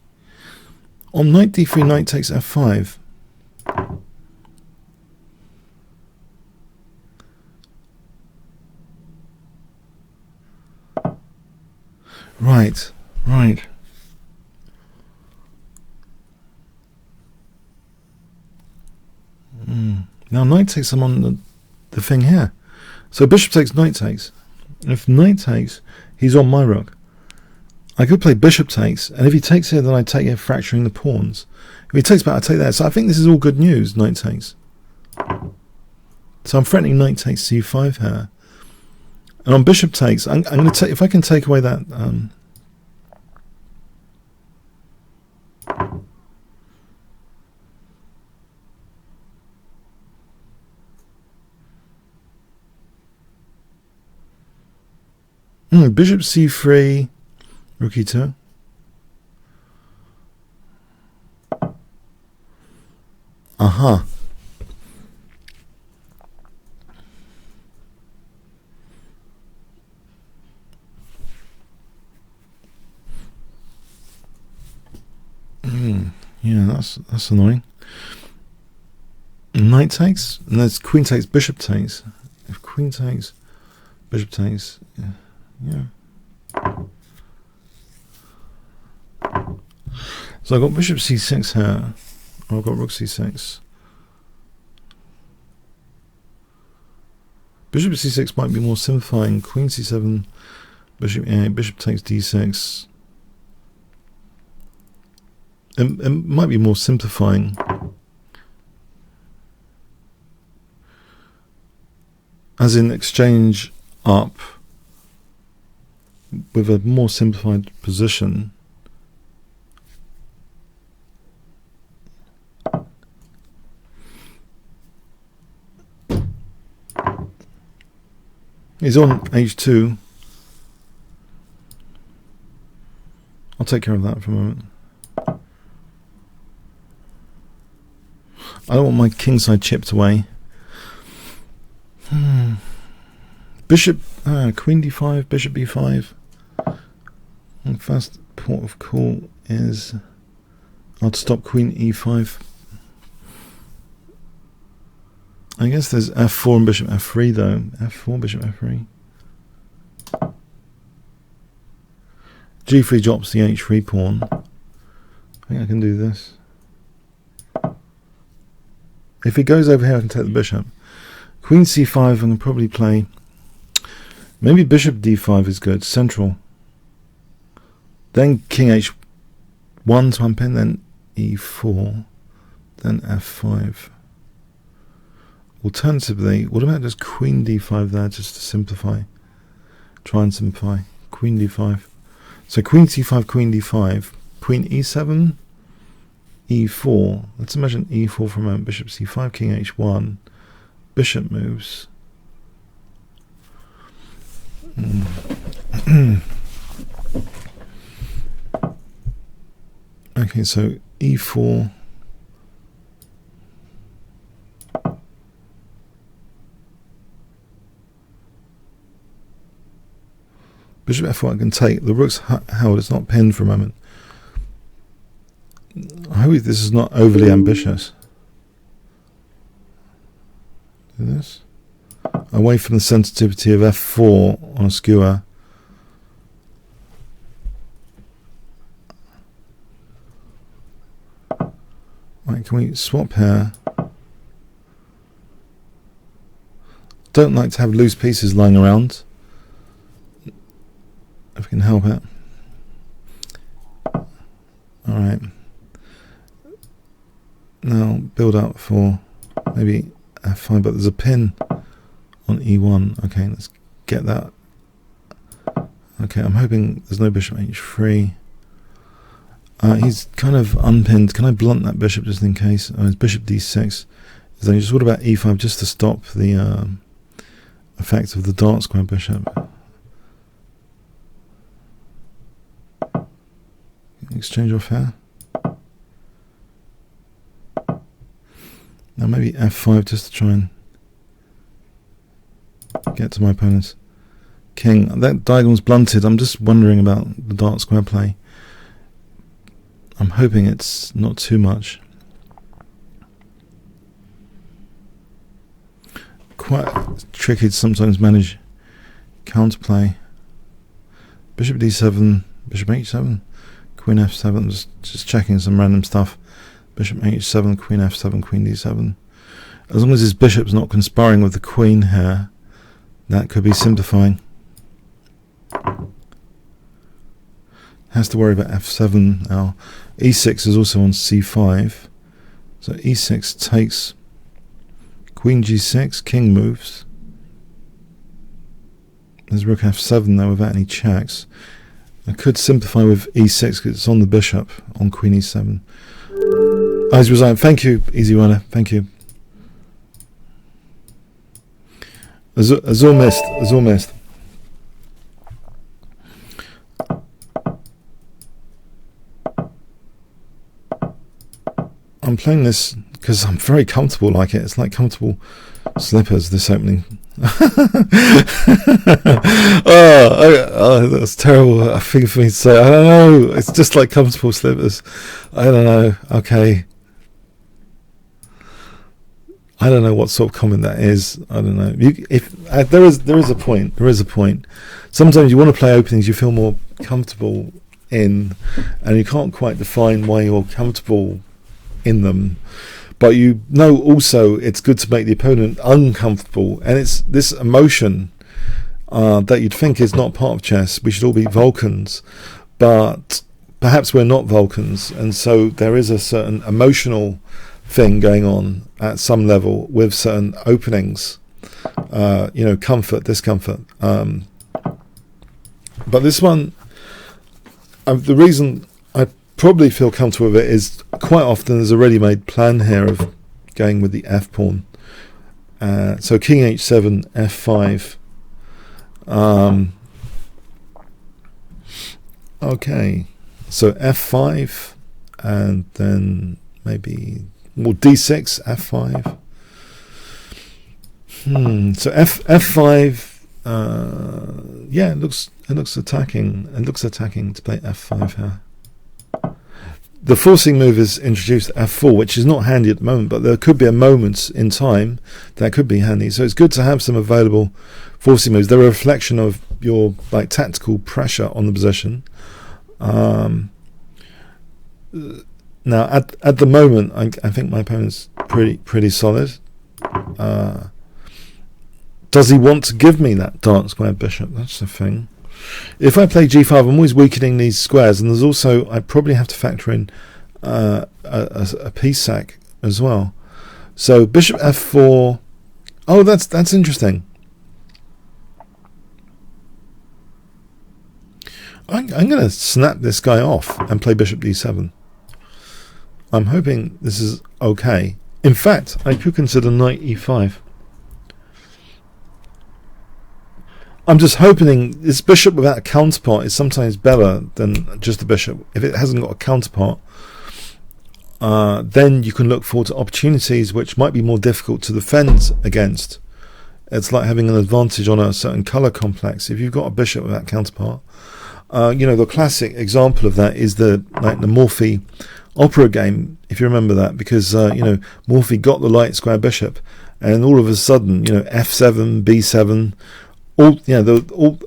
On knight d3, knight takes f5. Right, right. Now knight takes, I'm on the thing here. So bishop takes, knight takes. If knight takes, he's on my rook. I could play bishop takes, and if he takes here, then I take it, fracturing the pawns. If he takes back, I take that. So I think this is all good news, knight takes. So I'm threatening knight takes c5 here. And on bishop takes, I'm going to take, if I can take away that... bishop c3, rook e2. Aha. Yeah, that's annoying. Knight takes, and there's queen takes, bishop takes. If queen takes, bishop takes, yeah. So I've got bishop c6 here. Oh, I've got rook c6. Bishop c6 might be more simplifying. Queen c7, bishop a8, bishop takes d6. it might be more simplifying. As in exchange up with a more simplified position. He's on h2. I'll take care of that for a moment. I don't want my kingside chipped away. Bishop, queen d5, bishop b5. And first port of call is I'll stop queen e5. I guess there's f4 and bishop f3 though. f4, bishop f3. g3 drops the h3 pawn. I think I can do this. If it goes over here, I can take the bishop. Queen c5, I'm going to probably play. Maybe bishop d5 is good, central. Then king h1 to unpin, then e4, then f5. Alternatively, what about just queen d5 there, just to simplify? Try and simplify. Queen d5. So queen c5, queen d5, queen e7, e4. Let's imagine e4 for a moment. Bishop c5, king h1. Bishop moves. Okay, so e4. Bishop f4 I can take. The rook's held. It's not pinned for a moment. I hope this is not overly ambitious. Do this. Away from the sensitivity of f4 on a skewer. Right, can we swap here? Don't like to have loose pieces lying around. If we can help it. Alright. Now build up for maybe f5, but there's a pin on e1. Okay, let's get that. Okay, I'm hoping there's no bishop h3. He's kind of unpinned. Can I blunt that bishop just in case? It's bishop d6. Then just what about e5 just to stop the effect of the dark square bishop? Exchange off here. Now maybe f5 just to try and get to my opponent's king. That diagonal's blunted. I'm just wondering about the dark square play. I'm hoping it's not too much. Quite tricky to sometimes manage counterplay. Bishop d7, bishop h7, queen f7, just checking some random stuff. Bishop h7, queen f7, queen d7. As long as his bishop's not conspiring with the queen here, that could be simplifying. Has to worry about f7 now. e6 is also on c5. So e6 takes queen g6, king moves. There's rook f7 though without any checks. I could simplify with e6 because it's on the bishop on queen e7. As resigned. Thank you, Easy Runner. Thank you. Azul missed. Azul missed. I'm playing this because I'm very comfortable like it. It's like comfortable slippers, this opening. Oh, that's terrible. I think for me to say. I don't know. It's just like comfortable slippers. I don't know. Okay. I don't know what sort of comment that is. I don't know. There is a point. There is a point. Sometimes you want to play openings you feel more comfortable in, and you can't quite define why you're comfortable in them. But you know also it's good to make the opponent uncomfortable, and it's this emotion that you'd think is not part of chess. We should all be Vulcans, but perhaps we're not Vulcans, and so there is a certain emotional thing going on at some level with certain openings, comfort, discomfort. But this one, the reason I probably feel comfortable with it is quite often there's a ready-made plan here of going with the f pawn. So king h7, f5. Okay, so f5, and then maybe d6, f5. So f5. Yeah, it looks attacking. It looks attacking to play f5 here. The forcing move is introduced f4, which is not handy at the moment, but there could be a moment in time that could be handy. So it's good to have some available forcing moves. They're a reflection of your tactical pressure on the position. Now at the moment, I think my opponent's pretty solid. Does he want to give me that dark square bishop? That's the thing. If I play g5, I'm always weakening these squares, and there's also, I probably have to factor in a piece sack as well. So bishop f4. Oh, that's interesting. I'm going to snap this guy off and play bishop d7. I'm hoping this is okay. In fact, I could consider knight e5. I'm just hoping this bishop without a counterpart is sometimes better than just a bishop. If it hasn't got a counterpart, then you can look forward to opportunities which might be more difficult to defend against. It's like having an advantage on a certain colour complex. If you've got a bishop without counterpart, the classic example of that is the Morphy opera game, if you remember that, because Morphy got the light square bishop, and all of a sudden, f7, b7. A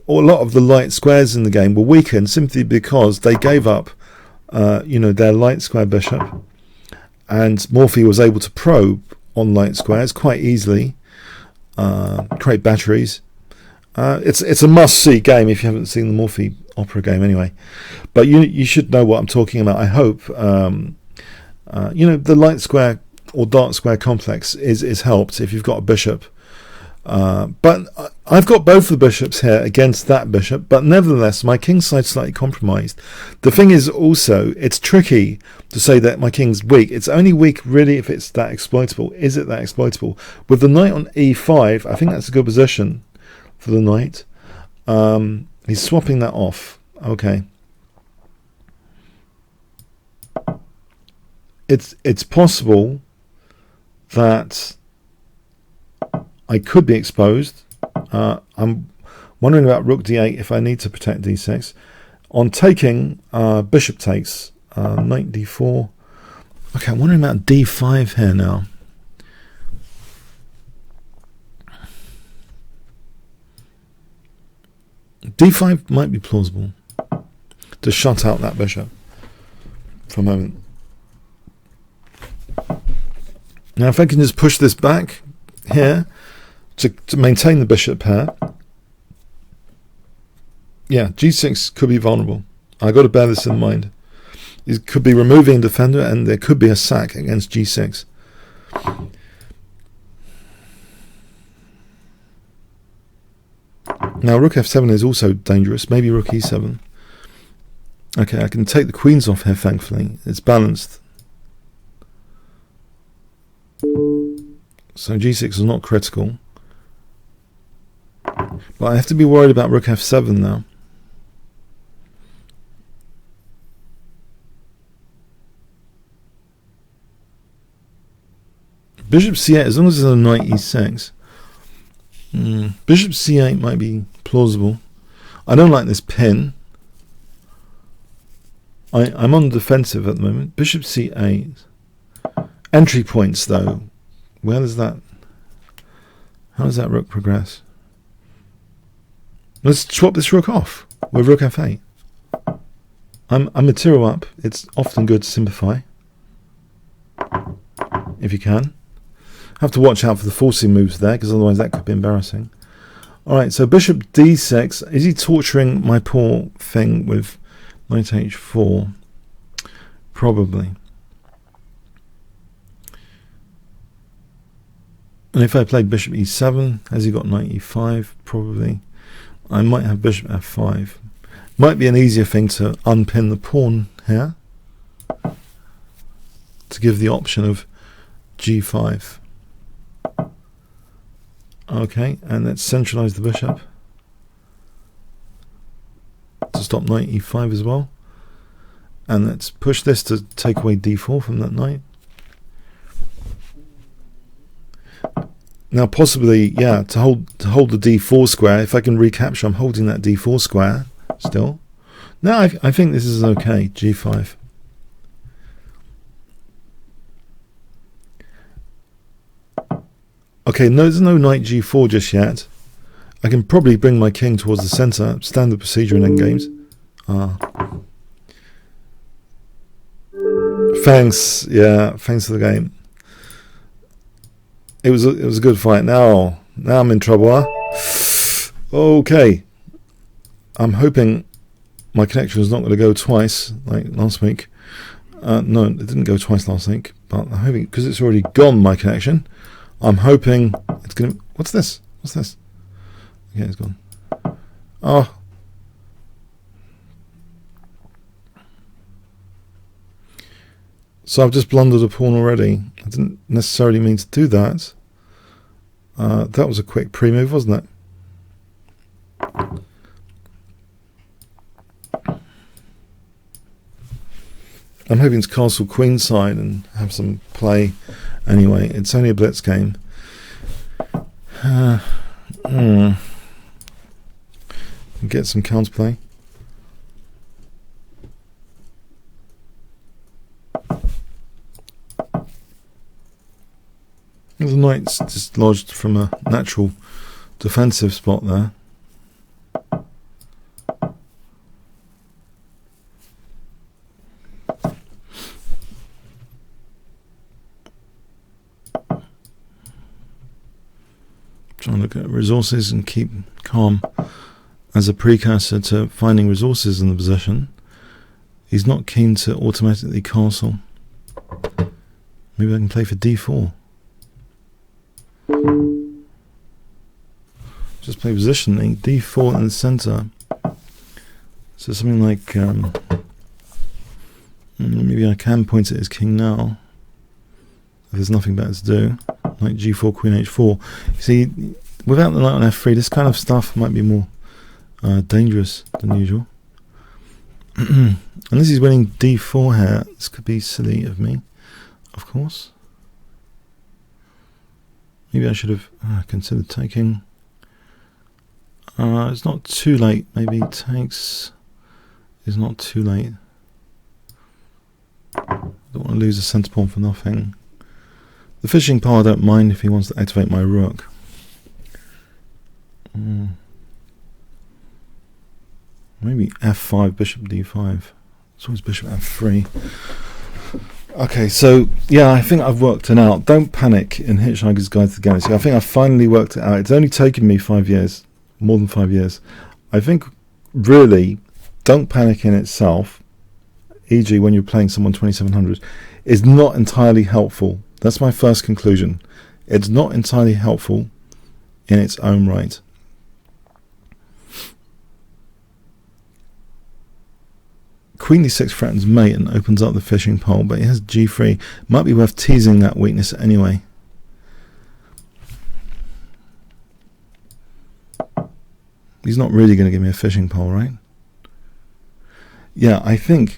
lot of the light squares in the game were weakened simply because they gave up, their light square bishop, and Morphy was able to probe on light squares quite easily, create batteries. It's a must-see game if you haven't seen the Morphy opera game anyway. But you should know what I'm talking about. I hope. The light square or dark square complex is helped if you've got a bishop. But I've got both the bishops here against that bishop, but nevertheless my king's side slightly compromised. The thing is also, it's tricky to say that my king's weak. It's only weak really if it's that exploitable. Is it that exploitable? With the knight on e5, I think that's a good position for the knight. He's swapping that off. Okay. It's possible that I could be exposed. I'm wondering about rook d8 if I need to protect d6. On taking, bishop takes, knight d4. Okay, I'm wondering about d5 here now. d5 might be plausible to shut out that bishop for a moment. Now if I can just push this back here to maintain the bishop pair, yeah, g6 could be vulnerable. I got to bear this in mind. It could be removing a defender, and there could be a sack against g6. Now rook f7 is also dangerous. Maybe rook e7. Okay, I can take the queens off here, thankfully. It's balanced. So g6 is not critical. But I have to be worried about rook f7 now. Bishop c8, as long as there's a knight e6. Bishop c8 might be plausible. I don't like this pin. I'm on the defensive at the moment. Bishop c8. Entry points though. Where does that? How does that rook progress? Let's swap this rook off with rook f8. I'm material up. It's often good to simplify if you can. Have to watch out for the forcing moves there, because otherwise that could be embarrassing. Alright, so bishop d6. Is he torturing my poor thing with knight h4? probably. And if I played bishop e7, has he got knight e5? Probably. I might have bishop f5. Might be an easier thing to unpin the pawn here, to give the option of g5. Okay, and let's centralize the bishop to stop knight e5 as well. And let's push this to take away d4 from that knight. Now possibly, yeah, to hold the d4 square, if I can recapture, I'm holding that d4 square still. No, I think this is okay, g5. Okay, no, there's no knight g4 just yet. I can probably bring my king towards the center, standard procedure in endgames. Thanks, yeah, thanks for the game. It was a good fight. Now I'm in trouble, huh? Okay. I'm hoping my connection is not going to go twice like last week. No, it didn't go twice last week, but I'm hoping, because it's already gone, my connection, I'm hoping it's going to... What's this? What's this? Okay, it's gone. Oh. So I've just blundered a pawn already. I didn't necessarily mean to do that. That was a quick pre-move, wasn't it? I'm hoping to castle queenside and have some play. Anyway, it's only a blitz game. Get some counterplay. The knight's dislodged from a natural defensive spot there. Trying to look at resources and keep calm as a precursor to finding resources in the position. He's not keen to automatically castle. Maybe I can play for d4. Just play positioning, d4 in the center. So something like maybe I can point at his king now if there's nothing better to do, like g4, queen h4. You see, without the knight on f3, this kind of stuff might be more dangerous than usual. Unless he's winning d4 here, this could be silly of me, of course. Maybe I should have considered taking. It's not too late. Maybe takes is not too late. Don't want to lose a centre pawn for nothing. The fishing pole I don't mind if he wants to activate my rook. Maybe f5, bishop d5. It's always bishop f3. Okay, so yeah, I think I've worked it out. Don't panic in Hitchhiker's Guide to the Galaxy. I think I've finally worked it out. It's only taken me 5 years, more than 5 years. I think really, don't panic in itself, e.g. when you're playing someone 2700, is not entirely helpful. That's my first conclusion. It's not entirely helpful in its own right. Queen d6 threatens mate and opens up the fishing pole, but he has g3. Might be worth teasing that weakness anyway. He's not really going to give me a fishing pole, right? Yeah, I think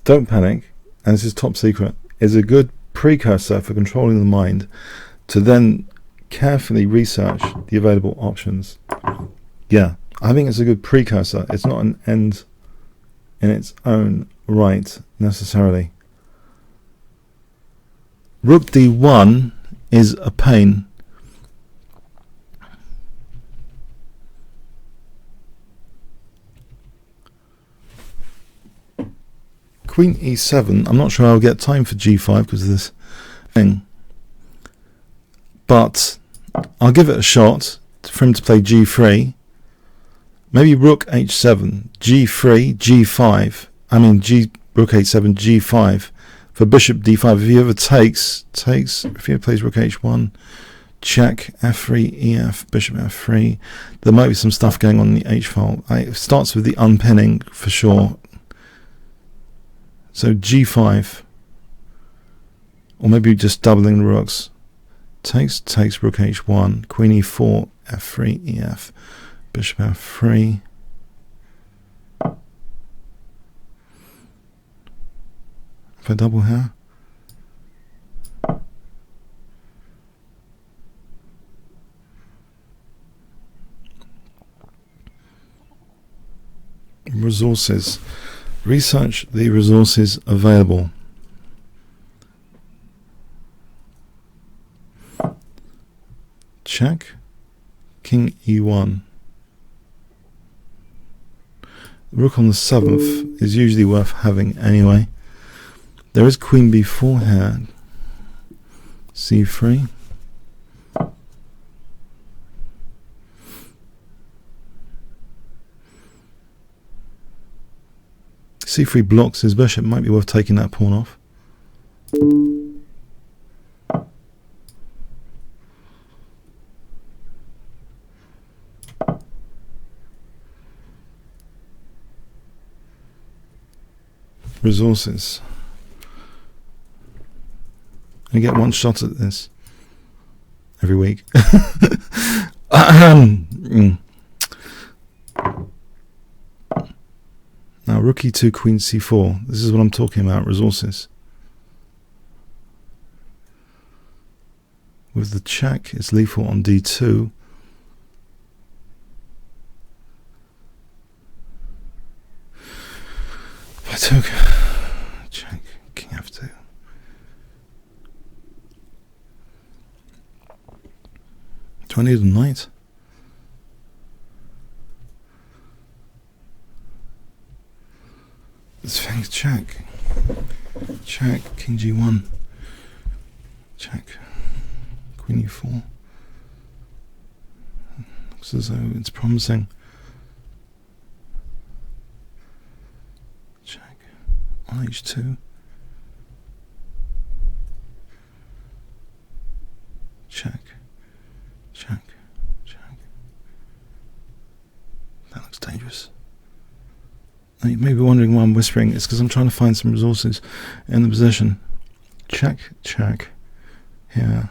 don't panic, and this is top secret, is a good precursor for controlling the mind to then carefully research the available options. Yeah, I think it's a good precursor. It's not an end in its own right necessarily. Rook d1 is a pain. Queen e7, I'm not sure I'll get time for g5 because of this thing, but I'll give it a shot for him to play g3. Maybe rook h7, g3, g5, I mean rook h7, g5 for bishop d5. If he ever takes, if he ever plays rook h1, check, f3, ef, bishop f3. There might be some stuff going on in the h file. It starts with the unpinning for sure. So g5, or maybe just doubling the rooks. Takes, rook h1, queen e4, f3, ef, bishop f3. If I double here, resources. Research the resources available. Check. King e1. Rook on the 7th is usually worth having anyway. There is queen b4 here. c3. c3 blocks his bishop. Might be worth taking that pawn off. Resources. I get one shot at this every week. Now rook e2, queen c4. This is what I'm talking about, resources. With the check, it's lethal on d2. If I took check, king f2. Do I need a knight? Let's think, check, king g1, check, queen e4. Looks as though it's promising. Check, on h2. Check. That looks dangerous. Now you may be wondering why I'm whispering. It's because I'm trying to find some resources in the position. Check. Here.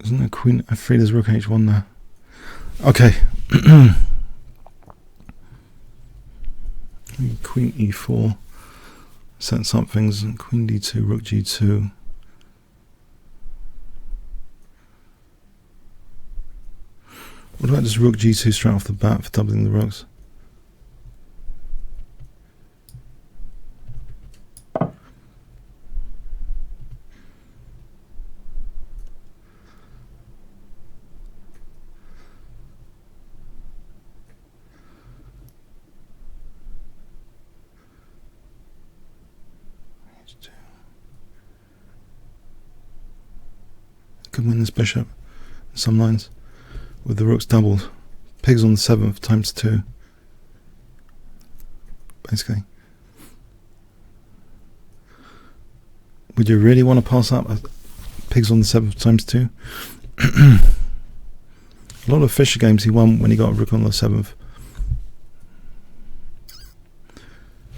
Isn't there queen f3? There's rook h1 there. Okay. Queen e4 sets up things. Queen d2, rook g2. What about just rook g2 straight off the bat for doubling the rooks? Could win this bishop in some lines. With the rooks doubled. Pigs on the 7th times 2. Basically. Would you really want to pass up pigs on the 7th times 2? A lot of Fischer games he won when he got a rook on the 7th.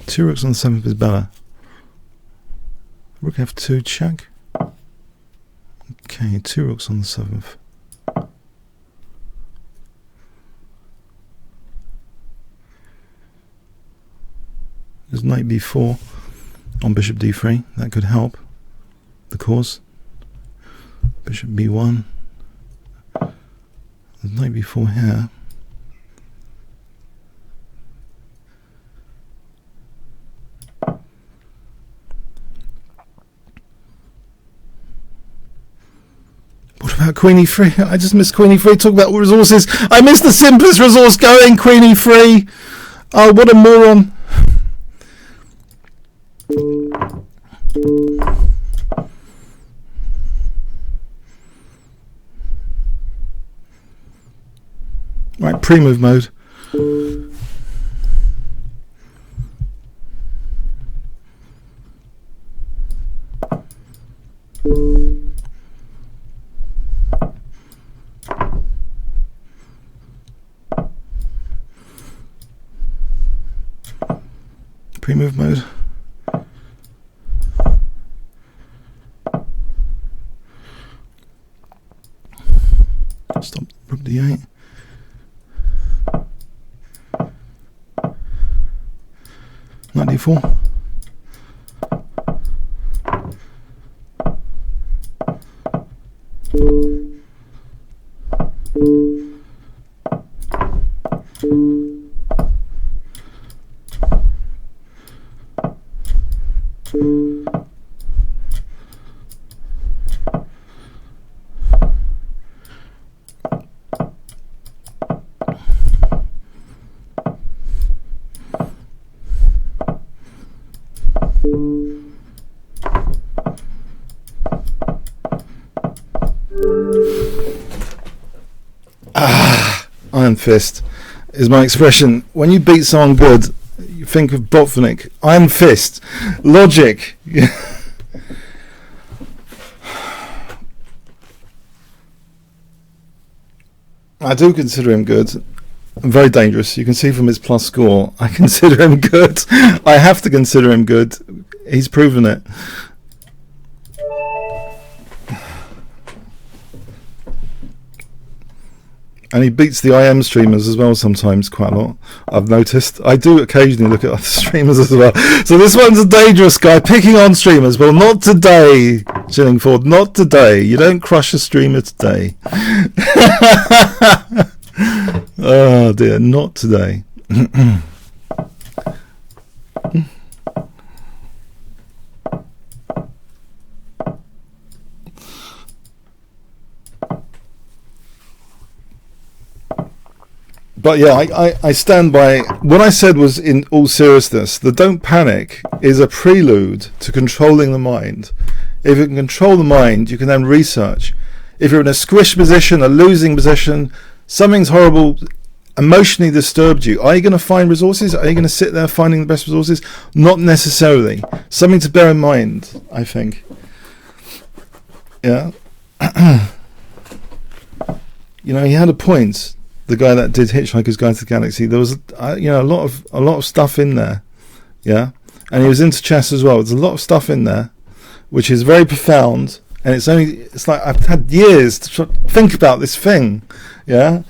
2 rooks on the 7th is better. Rook f2 check. Okay, 2 rooks on the 7th. There's knight b4 on bishop d3. That could help the cause. Bishop b1. There's knight b4 here. What about queen e3? I just missed queen e3. Talk about resources. I missed the simplest resource going, queen e3. Oh, what a moron. Right, pre-move mode. move mode. Stop rook d8. Knight d4. Iron fist is my expression. When you beat someone good, you think of Botvinnik. Iron fist. Logic. I do consider him good. Very dangerous. You can see from his plus score. I consider him good. I have to consider him good. He's proven it. And he beats the IM streamers as well sometimes, quite a lot. I've noticed. I do occasionally look at other streamers as well. So this one's a dangerous guy, picking on streamers. Well, not today, Chillingford. Not today. You don't crush a streamer today. Oh dear, not today. But yeah, I stand by what I said. Was in all seriousness, the don't panic is a prelude to controlling the mind. If you can control the mind, you can then research. If you're in a squish position, a losing position, something's horrible, emotionally disturbed you, are you going to find resources? Are you going to sit there finding the best resources? Not necessarily. Something to bear in mind, I think. Yeah. You know, he had a point. The guy that did Hitchhiker's Guide to the Galaxy, there was a lot of stuff in there, yeah, and he was into chess as well. There's a lot of stuff in there, which is very profound, and it's like I've had years to think about this thing, yeah.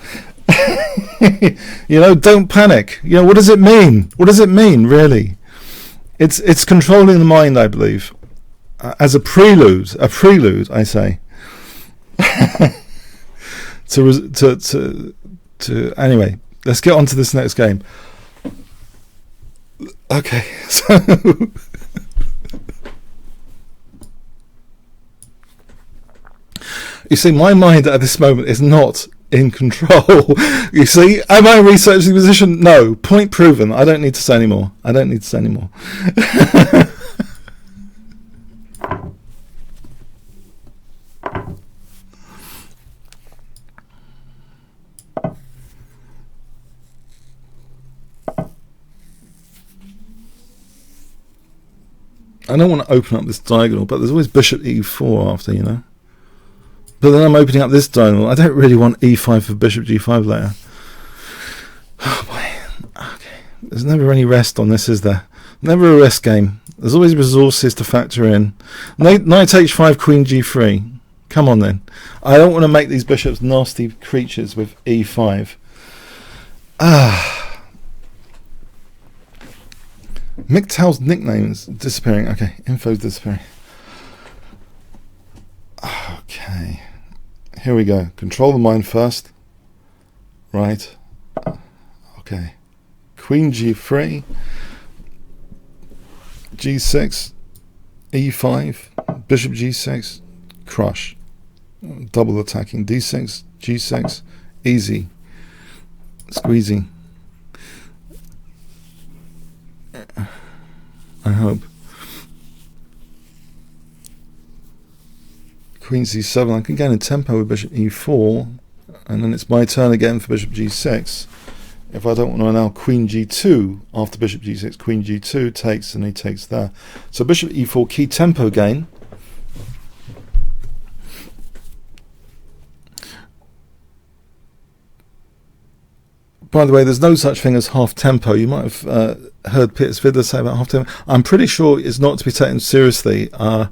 You know, don't panic. You know, what does it mean? What does it mean, really? It's controlling the mind, I believe, as a prelude, I say. Anyway, let's get on to this next game. Okay, so you see, my mind at this moment is not in control. You see, am I researching the position? No, point proven. I don't need to say anymore. I don't want to open up this diagonal, but there's always bishop e4 after, you know. But then I'm opening up this diagonal. I don't really want e5 for bishop g5 later. Oh boy. Okay. There's never any rest on this, is there? Never a rest game. There's always resources to factor in. Knight h5, queen g3. Come on then. I don't want to make these bishops nasty creatures with e5. MGTOW's nickname is disappearing. Okay, info's disappearing. Okay, here we go. Control the mind first. Right. Okay. Queen g3, g6, e5, bishop g6, crush. Double attacking. d6, g6, easy. Squeezy. I hope. Queen c7. I can gain a tempo with bishop e4, and then it's my turn again for bishop g6. If I don't want to allow queen g2 after bishop g6, queen g2 takes, and he takes there. So bishop e4, key tempo gain. by the way, there's no such thing as half tempo. You might have heard Peter's Vidler say about half tempo. I'm pretty sure it's not to be taken seriously. I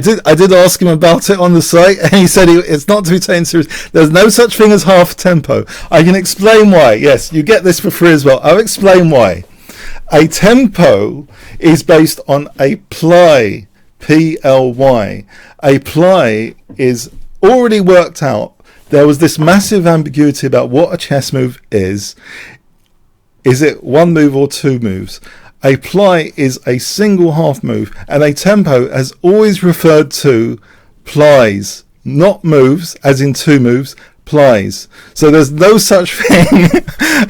did ask him about it on the site, and he said it's not to be taken seriously. There's no such thing as half tempo. I can explain why. Yes, you get this for free as well. I'll explain why. A tempo is based on a ply, P-L-Y. A ply is already worked out. There was this massive ambiguity about what a chess move is. Is it one move or two moves? A ply is a single half move, and a tempo has always referred to plies, not moves, as in two moves, plies. So there's no such thing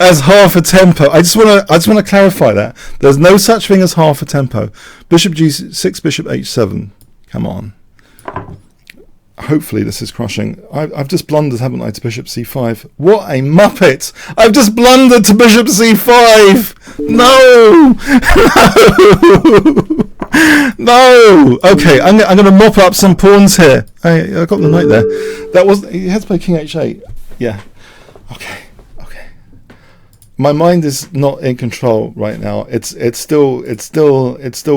as half a tempo. I just want to clarify that. There's no such thing as half a tempo. Bishop G6, Bishop H7. Come on. Hopefully this is crushing. I've just blundered, haven't I, to Bishop C5. What a muppet! I've just blundered to Bishop C5! No! No! Okay, I'm going to mop up some pawns here. I got the knight there. That was, he had to play King H8. Yeah. Okay. My mind is not in control right now. It's still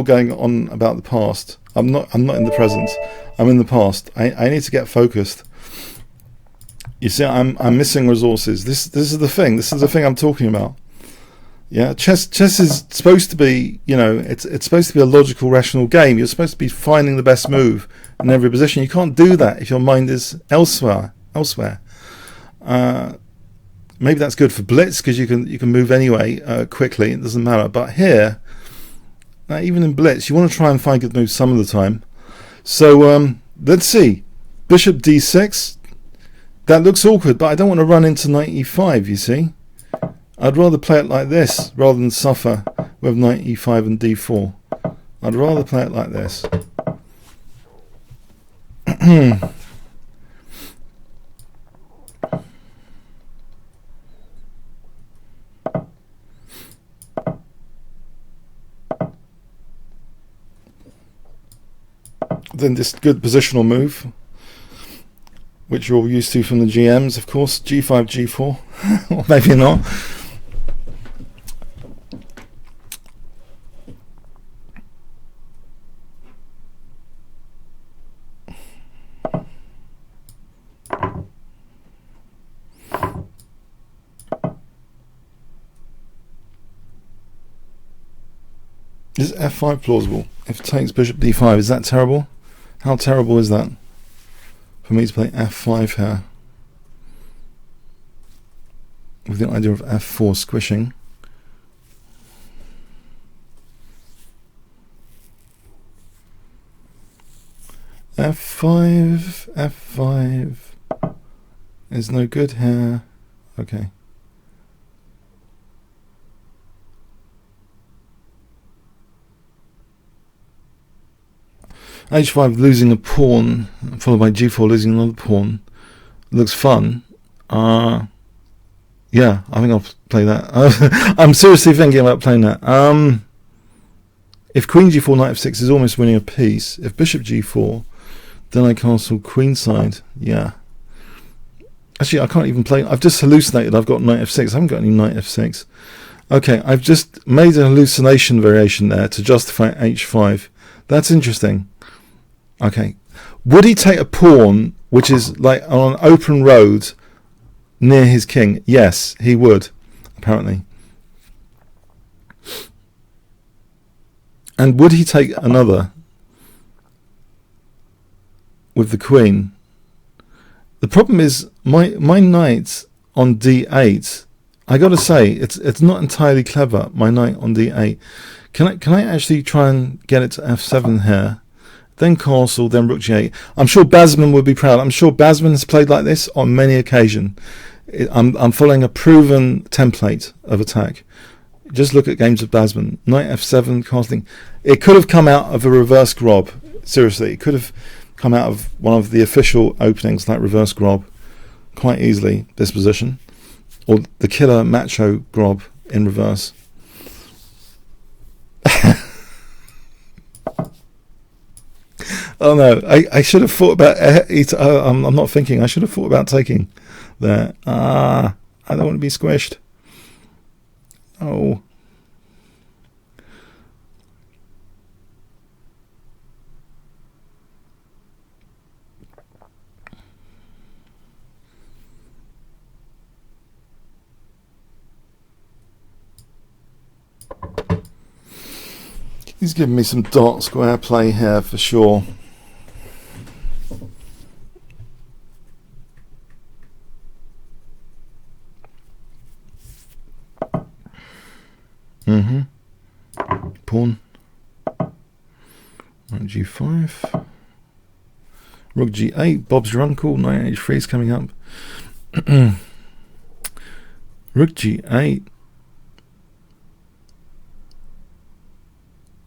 going on about the past. I'm not in the present. I'm in the past. I need to get focused. You see, I'm missing resources. This is the thing. This is the thing I'm talking about. Yeah, chess is supposed to be, it's supposed to be a logical, rational game. You're supposed to be finding the best move in every position. You can't do that if your mind is elsewhere. Maybe that's good for blitz because you can move anyway quickly. It doesn't matter. But here, even in blitz, you want to try and find good moves some of the time. So let's see. Bishop D6. That looks awkward, but I don't want to run into knight E5, you see. I'd rather play it like this rather than suffer with knight E5 and D4. I'd rather play it like this. Then this good positional move, which you're all used to from the GMs, of course, G5, G4, or maybe not. Is F5 plausible? If it takes Bishop D5, is that terrible? How terrible is that for me to play F5 here with the idea of F4 squishing? F5 is no good here. Okay. H5 losing a pawn, followed by G4 losing another pawn. Looks fun. Yeah, I think I'll play that. I'm seriously thinking about playing that. If Queen G4, Knight F6 is almost winning a piece. If Bishop G4, then I castle queenside. Yeah. Actually, I can't even play. I've just hallucinated. I've got Knight F6. I haven't got any Knight F6. Okay, I've just made a hallucination variation there to justify H5. That's interesting. Okay, would he take a pawn which is like on an open road near his king? Yes, he would, apparently. And would he take another with the queen? The problem is my knight on D8. I got to say it's not entirely clever. My knight on D8. Can I actually try and get it to F7 here? Then castle, then rook G8. I'm sure Basman would be proud. I'm sure Basman has played like this on many occasions. I'm following a proven template of attack. Just look at games of Basman. Knight F7, castling. It could have come out of a reverse grob. Seriously, it could have come out of one of the official openings like reverse grob quite easily, this position. Or the killer macho grob in reverse. Oh no, I should have thought about I'm not thinking. I should have thought about taking that. I don't want to be squished. Oh. He's giving me some dark square play here for sure. Pawn. Right, G5. Rook G8. Bob's your uncle. Knight H3 is coming up. Rook G8.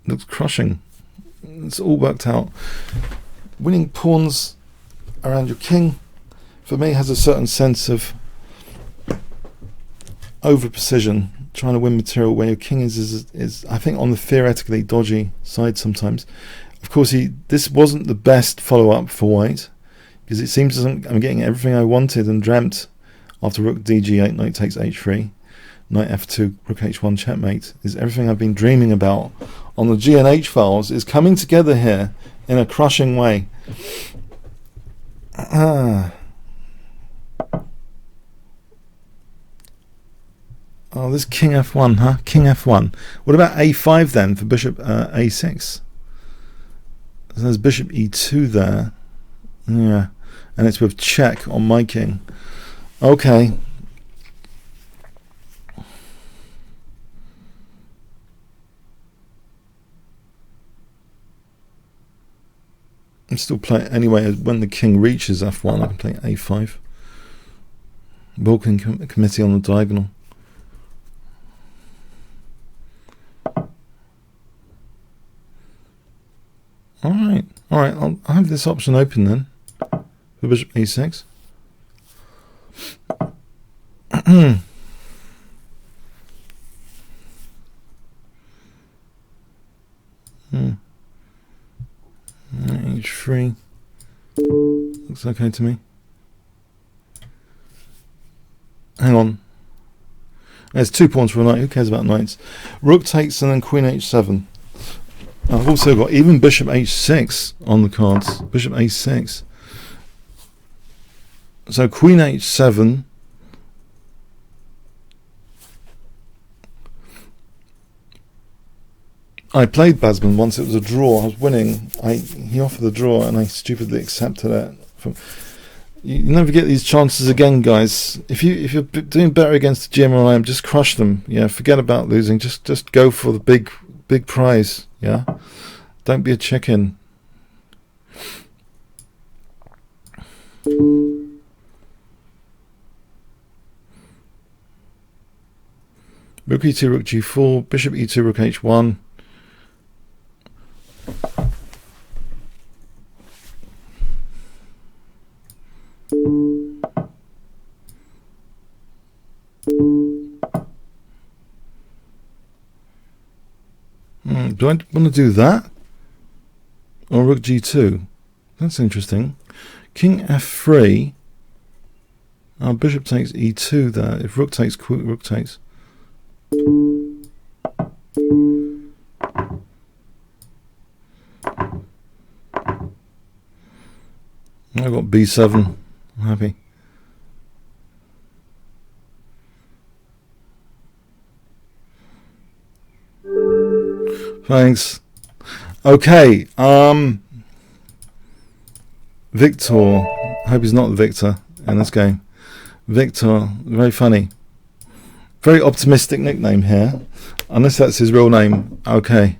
Looks crushing. It's all worked out. Winning pawns around your king, for me, has a certain sense of over precision. Trying to win material where your king is I think on the theoretically dodgy side sometimes. Of course, this wasn't the best follow up for white, because it seems as I'm getting everything I wanted and dreamt after rook dg8, knight takes h3, knight f2, rook h1 checkmate. Is everything I've been dreaming about on the G and H files is coming together here in a crushing way. Oh, this king f1, huh? King f1. What about a5 then for bishop a6? So there's bishop e2 there. Yeah, and it's with check on my king. Okay. I'm still playing anyway. When the king reaches f1, I can play a5. Balkan committee on the diagonal. Alright, I'll have this option open then for bishop e6. H3 looks okay to me. Hang on. There's 2 pawns for a knight. Who cares about knights? Rook takes and then queen h7. I've also got even bishop h6 on the cards. Bishop a6. So queen h7. I played Basman once. It was a draw. I was winning. He offered the draw, and I stupidly accepted it. You never get these chances again, guys. If you're doing better against the GM, just crush them. Yeah, forget about losing. Just go for the big prize. Yeah, don't be a chicken. Rook e2, rook g4, bishop e2, rook h1. Do I want to do that? Or rook g2? That's interesting. King f3. Our bishop takes e2 there. If rook takes, rook takes. I've got b7. I'm happy. Thanks. Okay. Victor. Hope he's not the victor in this game. Victor. Very funny. Very optimistic nickname here. Unless that's his real name. Okay.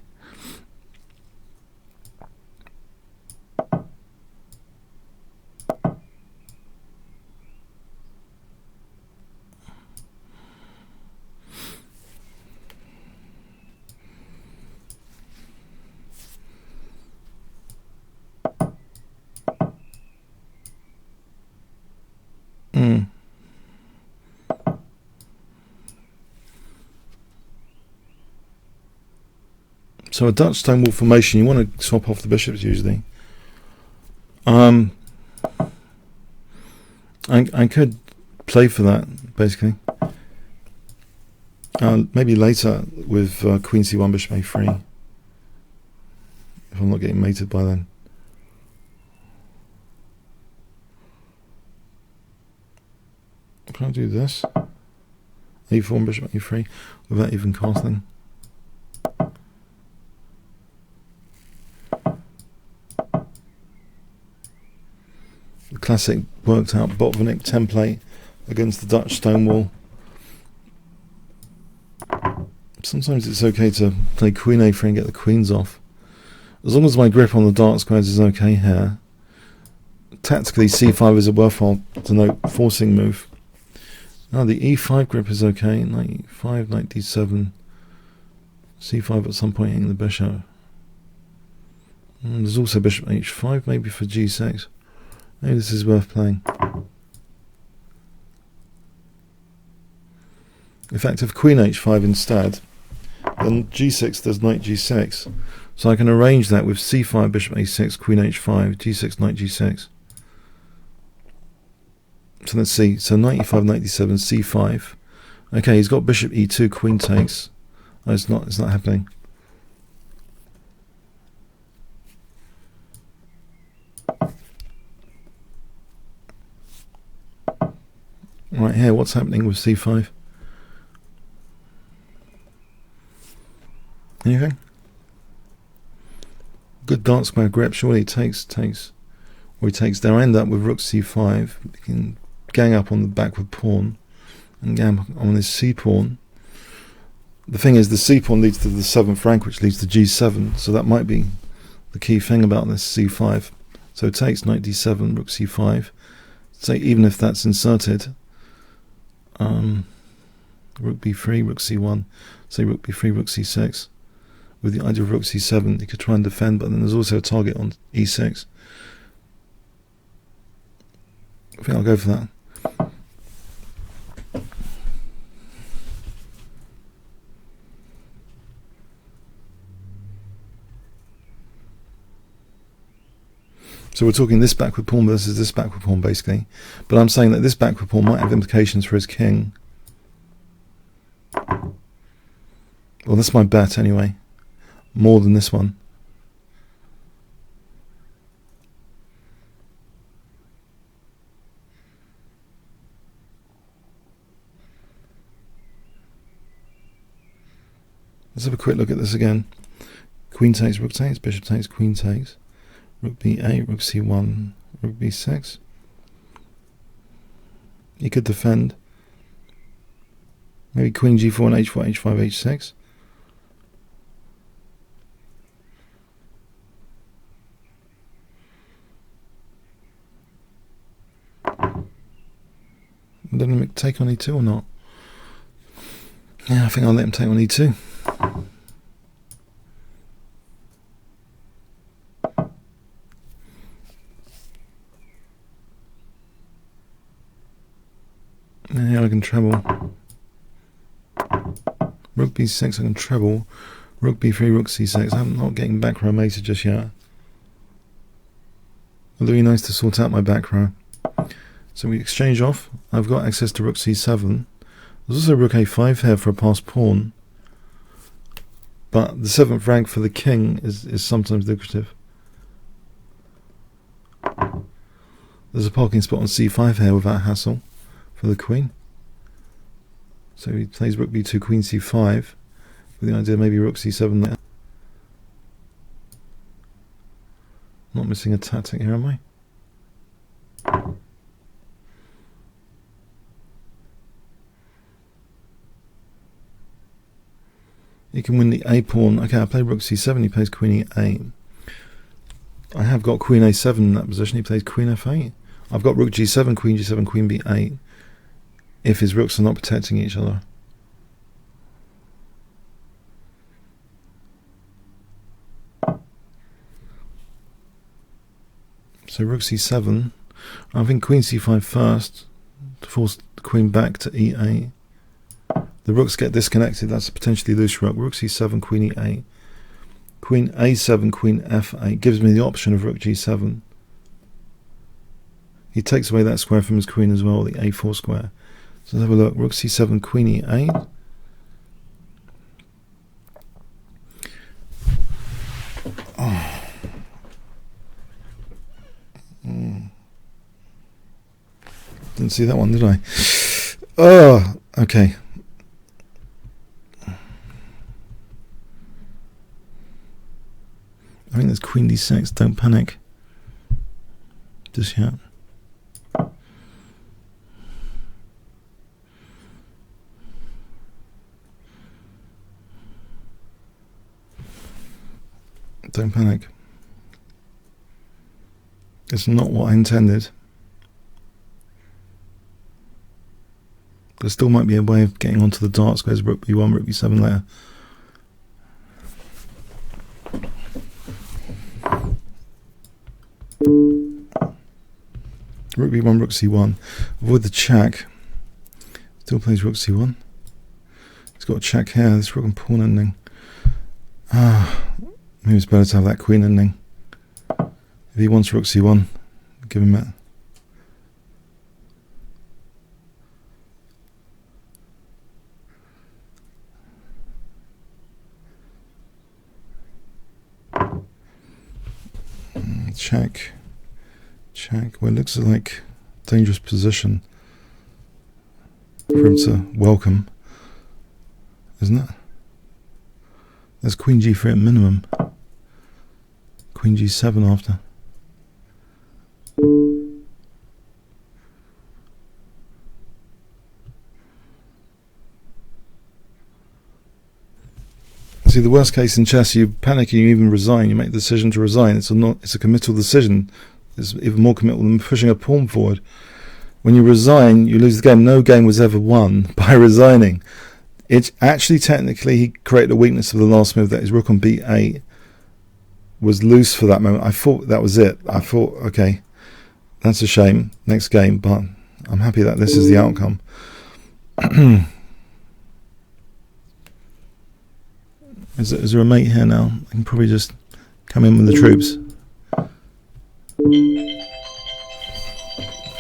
So a Dutch stone wall formation, you want to swap off the bishops usually. I could play for that, basically. Maybe later with queen c1, bishop a3, if I'm not getting mated by then. Can I do this? a4, bishop a3, without even castling. The classic worked out Botvinnik template against the Dutch Stonewall. Sometimes it's okay to play queen a3 and get the queens off. As long as my grip on the dark squares is okay here. Tactically, c5 is a worthwhile to note forcing move. Now the e5 grip is okay. Knight e5, knight d7, c5 at some point hitting the bishop. There's also bishop h5 maybe for g6. Maybe this is worth playing. In fact, if queen h5 instead, then g6 does knight g6. So I can arrange that with c5, bishop a6, queen h5, g6, knight g6. So let's see. So knight e5, knight d7, c5. Okay, he's got bishop e2, queen takes. Oh, it's not happening. Right here, what's happening with c5? Anything? Good dark square grip. Surely he takes, or he takes there. I end up with rook c5. We can gang up on the backward pawn and gang up on this c pawn. The thing is, the c pawn leads to the 7th rank, which leads to g7. So that might be the key thing about this c5. So it takes knight d7, rook c5. So even if that's inserted, rook b3, rook c1. Say rook b3, rook c6. With the idea of rook c7, you could try and defend, but then there's also a target on e6. I think I'll go for that. So we're talking this backward pawn versus this backward pawn, basically. But I'm saying that this backward pawn might have implications for his king. Well, that's my bet anyway. More than this one. Let's have a quick look at this again. Queen takes, rook takes, bishop takes, queen takes. Rook b8, rook c1, rook b6. He could defend. Maybe queen g4 and h4, h5, h6. Let him take on e2 or not? Yeah, I think I'll let him take on e2. Now I can treble. Rook b6, I can treble. Rook b3, rook c6. I'm not getting back row mated just yet. It'll be nice to sort out my back row. So we exchange off. I've got access to rook c7. There's also rook a5 here for a passed pawn. But the 7th rank for the king is sometimes lucrative. There's a parking spot on c5 here without hassle for the queen. So he plays rook b2, queen c5, with the idea maybe rook c7 there. Not missing a tactic here, am I? He can win the a pawn. Okay, I play rook c7, he plays queen e8. I have got queen a7 in that position, he plays queen f8. I've got rook g7, queen g7, queen b8, if his rooks are not protecting each other. So rook c7, I think queen c5 first, to force the queen back to e8. The rooks get disconnected, that's a potentially loose rook. Rook c7, queen e8. Queen a7, queen f8 gives me the option of rook g7. He takes away that square from his queen as well, the a4 square. So let's have a look. Rook c7, queen e8. Oh. Didn't see that one, did I? Oh, okay. I think there's queen d6. Don't panic just yet. Don't panic. It's not what I intended. There still might be a way of getting onto the dark squares. Rook b1, rook b7 later. Rook b1, rook c1. Avoid the check. Still plays rook c1. He's got a check here. This rook and pawn ending. Maybe it's better to have that queen ending. If he wants rook c1, give him it. Check. Check. Well, it looks like a dangerous position for him to welcome, isn't it? There's queen g3 at minimum. Queen g7 after. See, the worst case in chess, you panic and you even resign. You make the decision to resign. It's a committal decision. It's even more committal than pushing a pawn forward. When you resign, you lose the game. No game was ever won by resigning. It's actually, technically, he created a weakness of the last move, that his rook on b8 was loose for that moment. I thought that was it. I thought, okay, that's a shame. Next game, but I'm happy that this is the outcome. Is there a mate here now? I can probably just come in with the troops.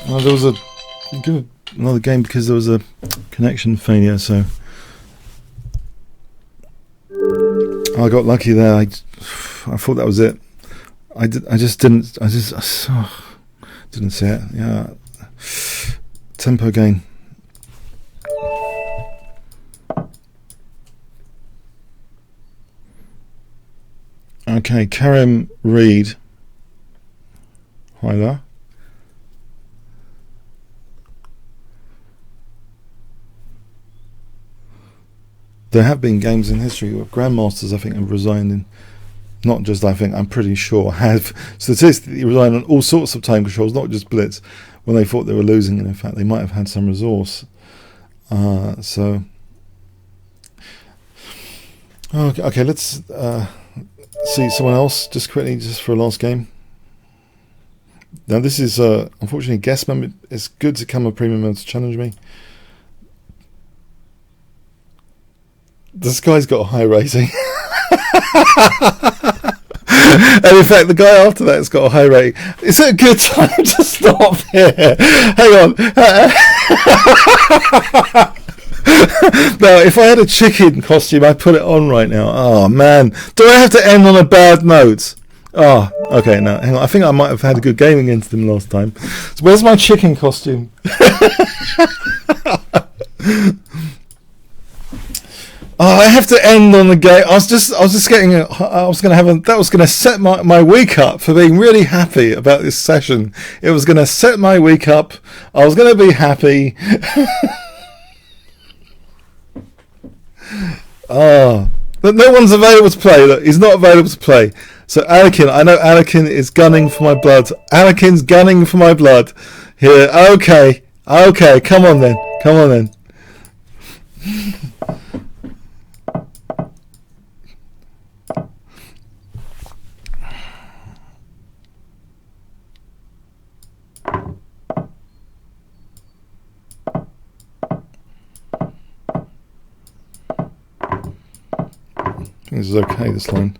Well, there was another game because there was a connection failure, so I got lucky there. I thought that was it. I just didn't see it. Yeah, tempo gain. Okay, Karim Reed. Hi there. There have been games in history where grandmasters, I think, have resigned in, not just I think, I'm pretty sure, have statistically resigned on all sorts of time controls, not just blitz, when they thought they were losing, and in fact they might have had some resource. So, okay, let's see someone else just quickly, just for a last game. Now this is unfortunately a guest member. It's good to come a premium member to challenge me. This guy's got a high rating. And in fact the guy after that has got a high rating. Is it a good time to stop here? Hang on. Now if I had a chicken costume I'd put it on right now. Oh man, do I have to end on a bad note? Oh, okay, now hang on, I think I might have had a good game against him last time. So where's my chicken costume? Oh, I have to end on the game. I was just getting. I was going to have that was going to set my week up for being really happy about this session. It was going to set my week up. I was going to be happy. But no one's available to play. Look, he's not available to play. So Anakin, I know Anakin is gunning for my blood. Anakin's gunning for my blood. Here, okay, come on then. I think this is okay, this line.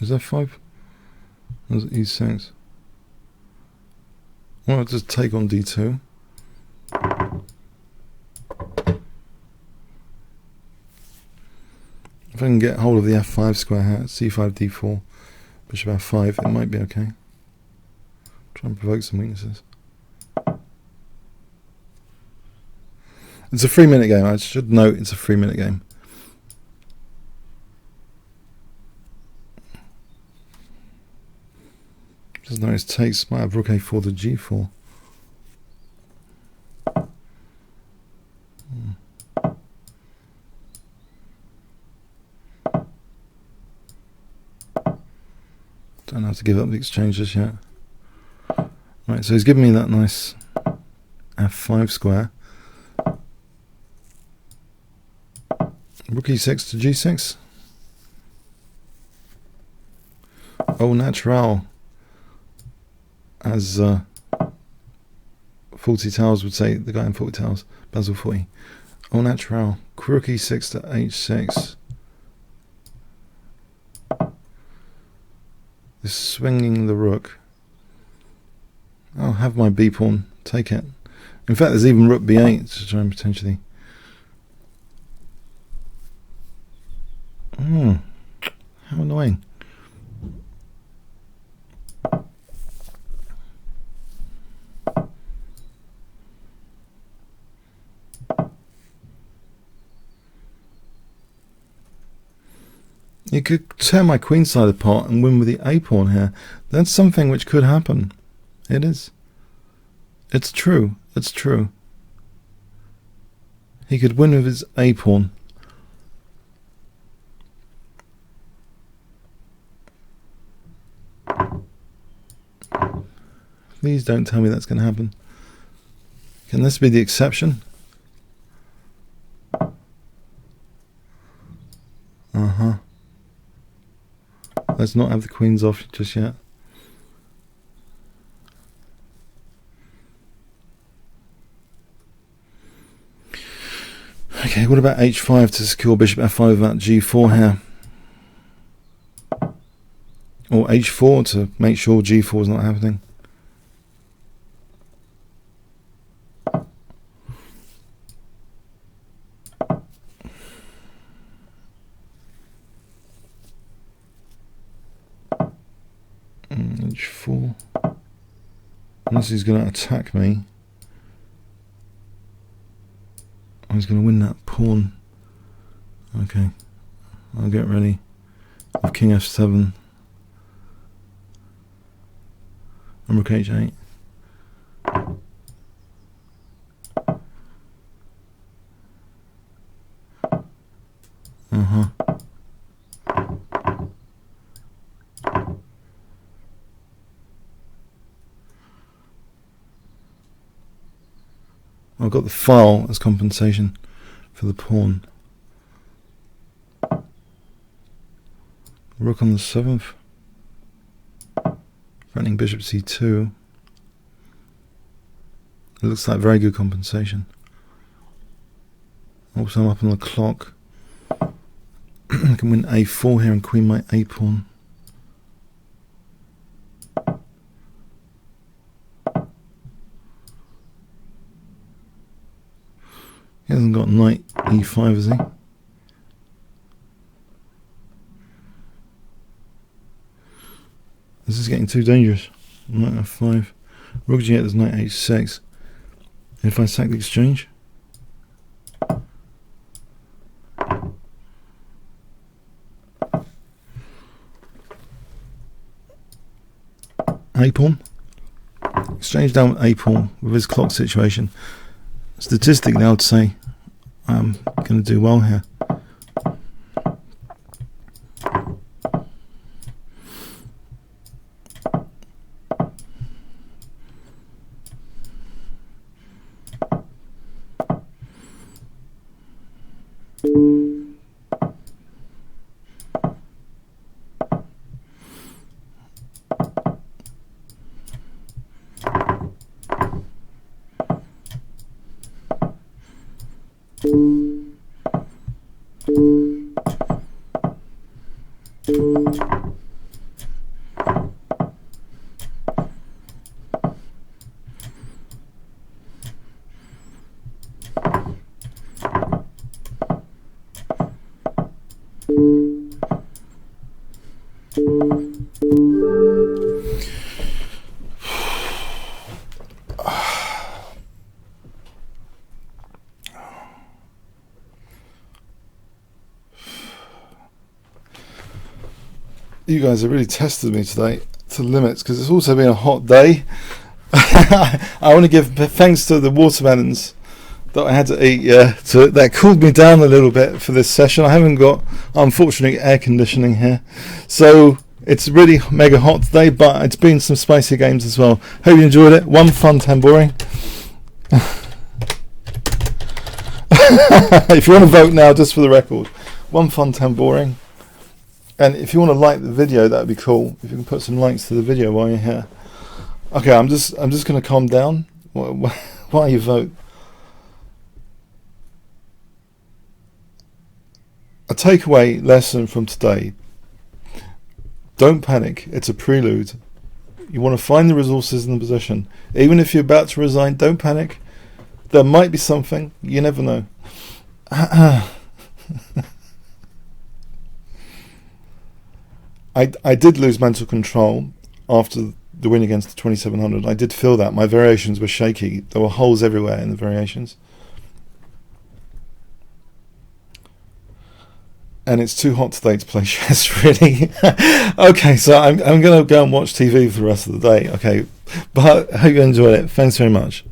Is f5? Or is it e6? Well, I'll just take on d2. If I can get hold of the f5 square here, c5, d4, bishop f5, it might be okay. Try and provoke some weaknesses. It's a 3-minute game. I should note it's a 3-minute game. Just notice takes might have rook a4 to g4. Don't have to give up the exchange just yet. Right, so he's given me that nice f5 square. Rook e6 to g6. Oh, natural. As 40 Towers would say, the guy in 40 Towers, Basil 40. Oh, natural. Rook e6 to h6. This swinging the rook. I'll have my b pawn take it. In fact, there's even rook b8 to try and potentially. How annoying. You could tear my queen side apart and win with the a pawn here. That's something which could happen. It is. It's true. It's true. He could win with his a pawn. Please don't tell me that's going to happen. Can this be the exception? Let's not have the queens off just yet. Okay, what about h5 to secure bishop f5 without g4 here? Or h4 to make sure g4 is not happening. H4. Unless he's going to attack me. He's going to win that pawn. Okay. I'll get ready. With king f7. And rook h8. I've got the file as compensation for the pawn. Rook on the 7th. Threatening bishop c2. It looks like very good compensation. Also, I'm up on the clock. I can win a4 here and queen my a pawn. He hasn't got knight e5, has he? This is getting too dangerous. Knight f5. Rook g8, there's knight h6. If I sack the exchange. A pawn. Exchange down with a pawn with his clock situation. Statistically, I would say I'm going to do well here. You guys have really tested me today to the limits, because it's also been a hot day. I want to give thanks to the watermelons that I had to eat. That cooled me down a little bit for this session. I haven't got, unfortunately, air conditioning here, so it's really mega hot today, but it's been some spicy games as well. Hope you enjoyed it. 1 fun, 10 boring. If you want to vote now, just for the record, 1 fun, 10 boring. And if you want to like the video, that would be cool. If you can put some likes to the video while you're here. Okay, I'm just going to calm down while you vote. A takeaway lesson from today: don't panic. It's a prelude. You want to find the resources in the position. Even if you're about to resign, don't panic. There might be something. You never know. I did lose mental control after the win against the 2700. I did feel that. My variations were shaky. There were holes everywhere in the variations. And it's too hot today to play chess, really. Okay, so I'm going to go and watch TV for the rest of the day. Okay, but I hope you enjoyed it. Thanks very much.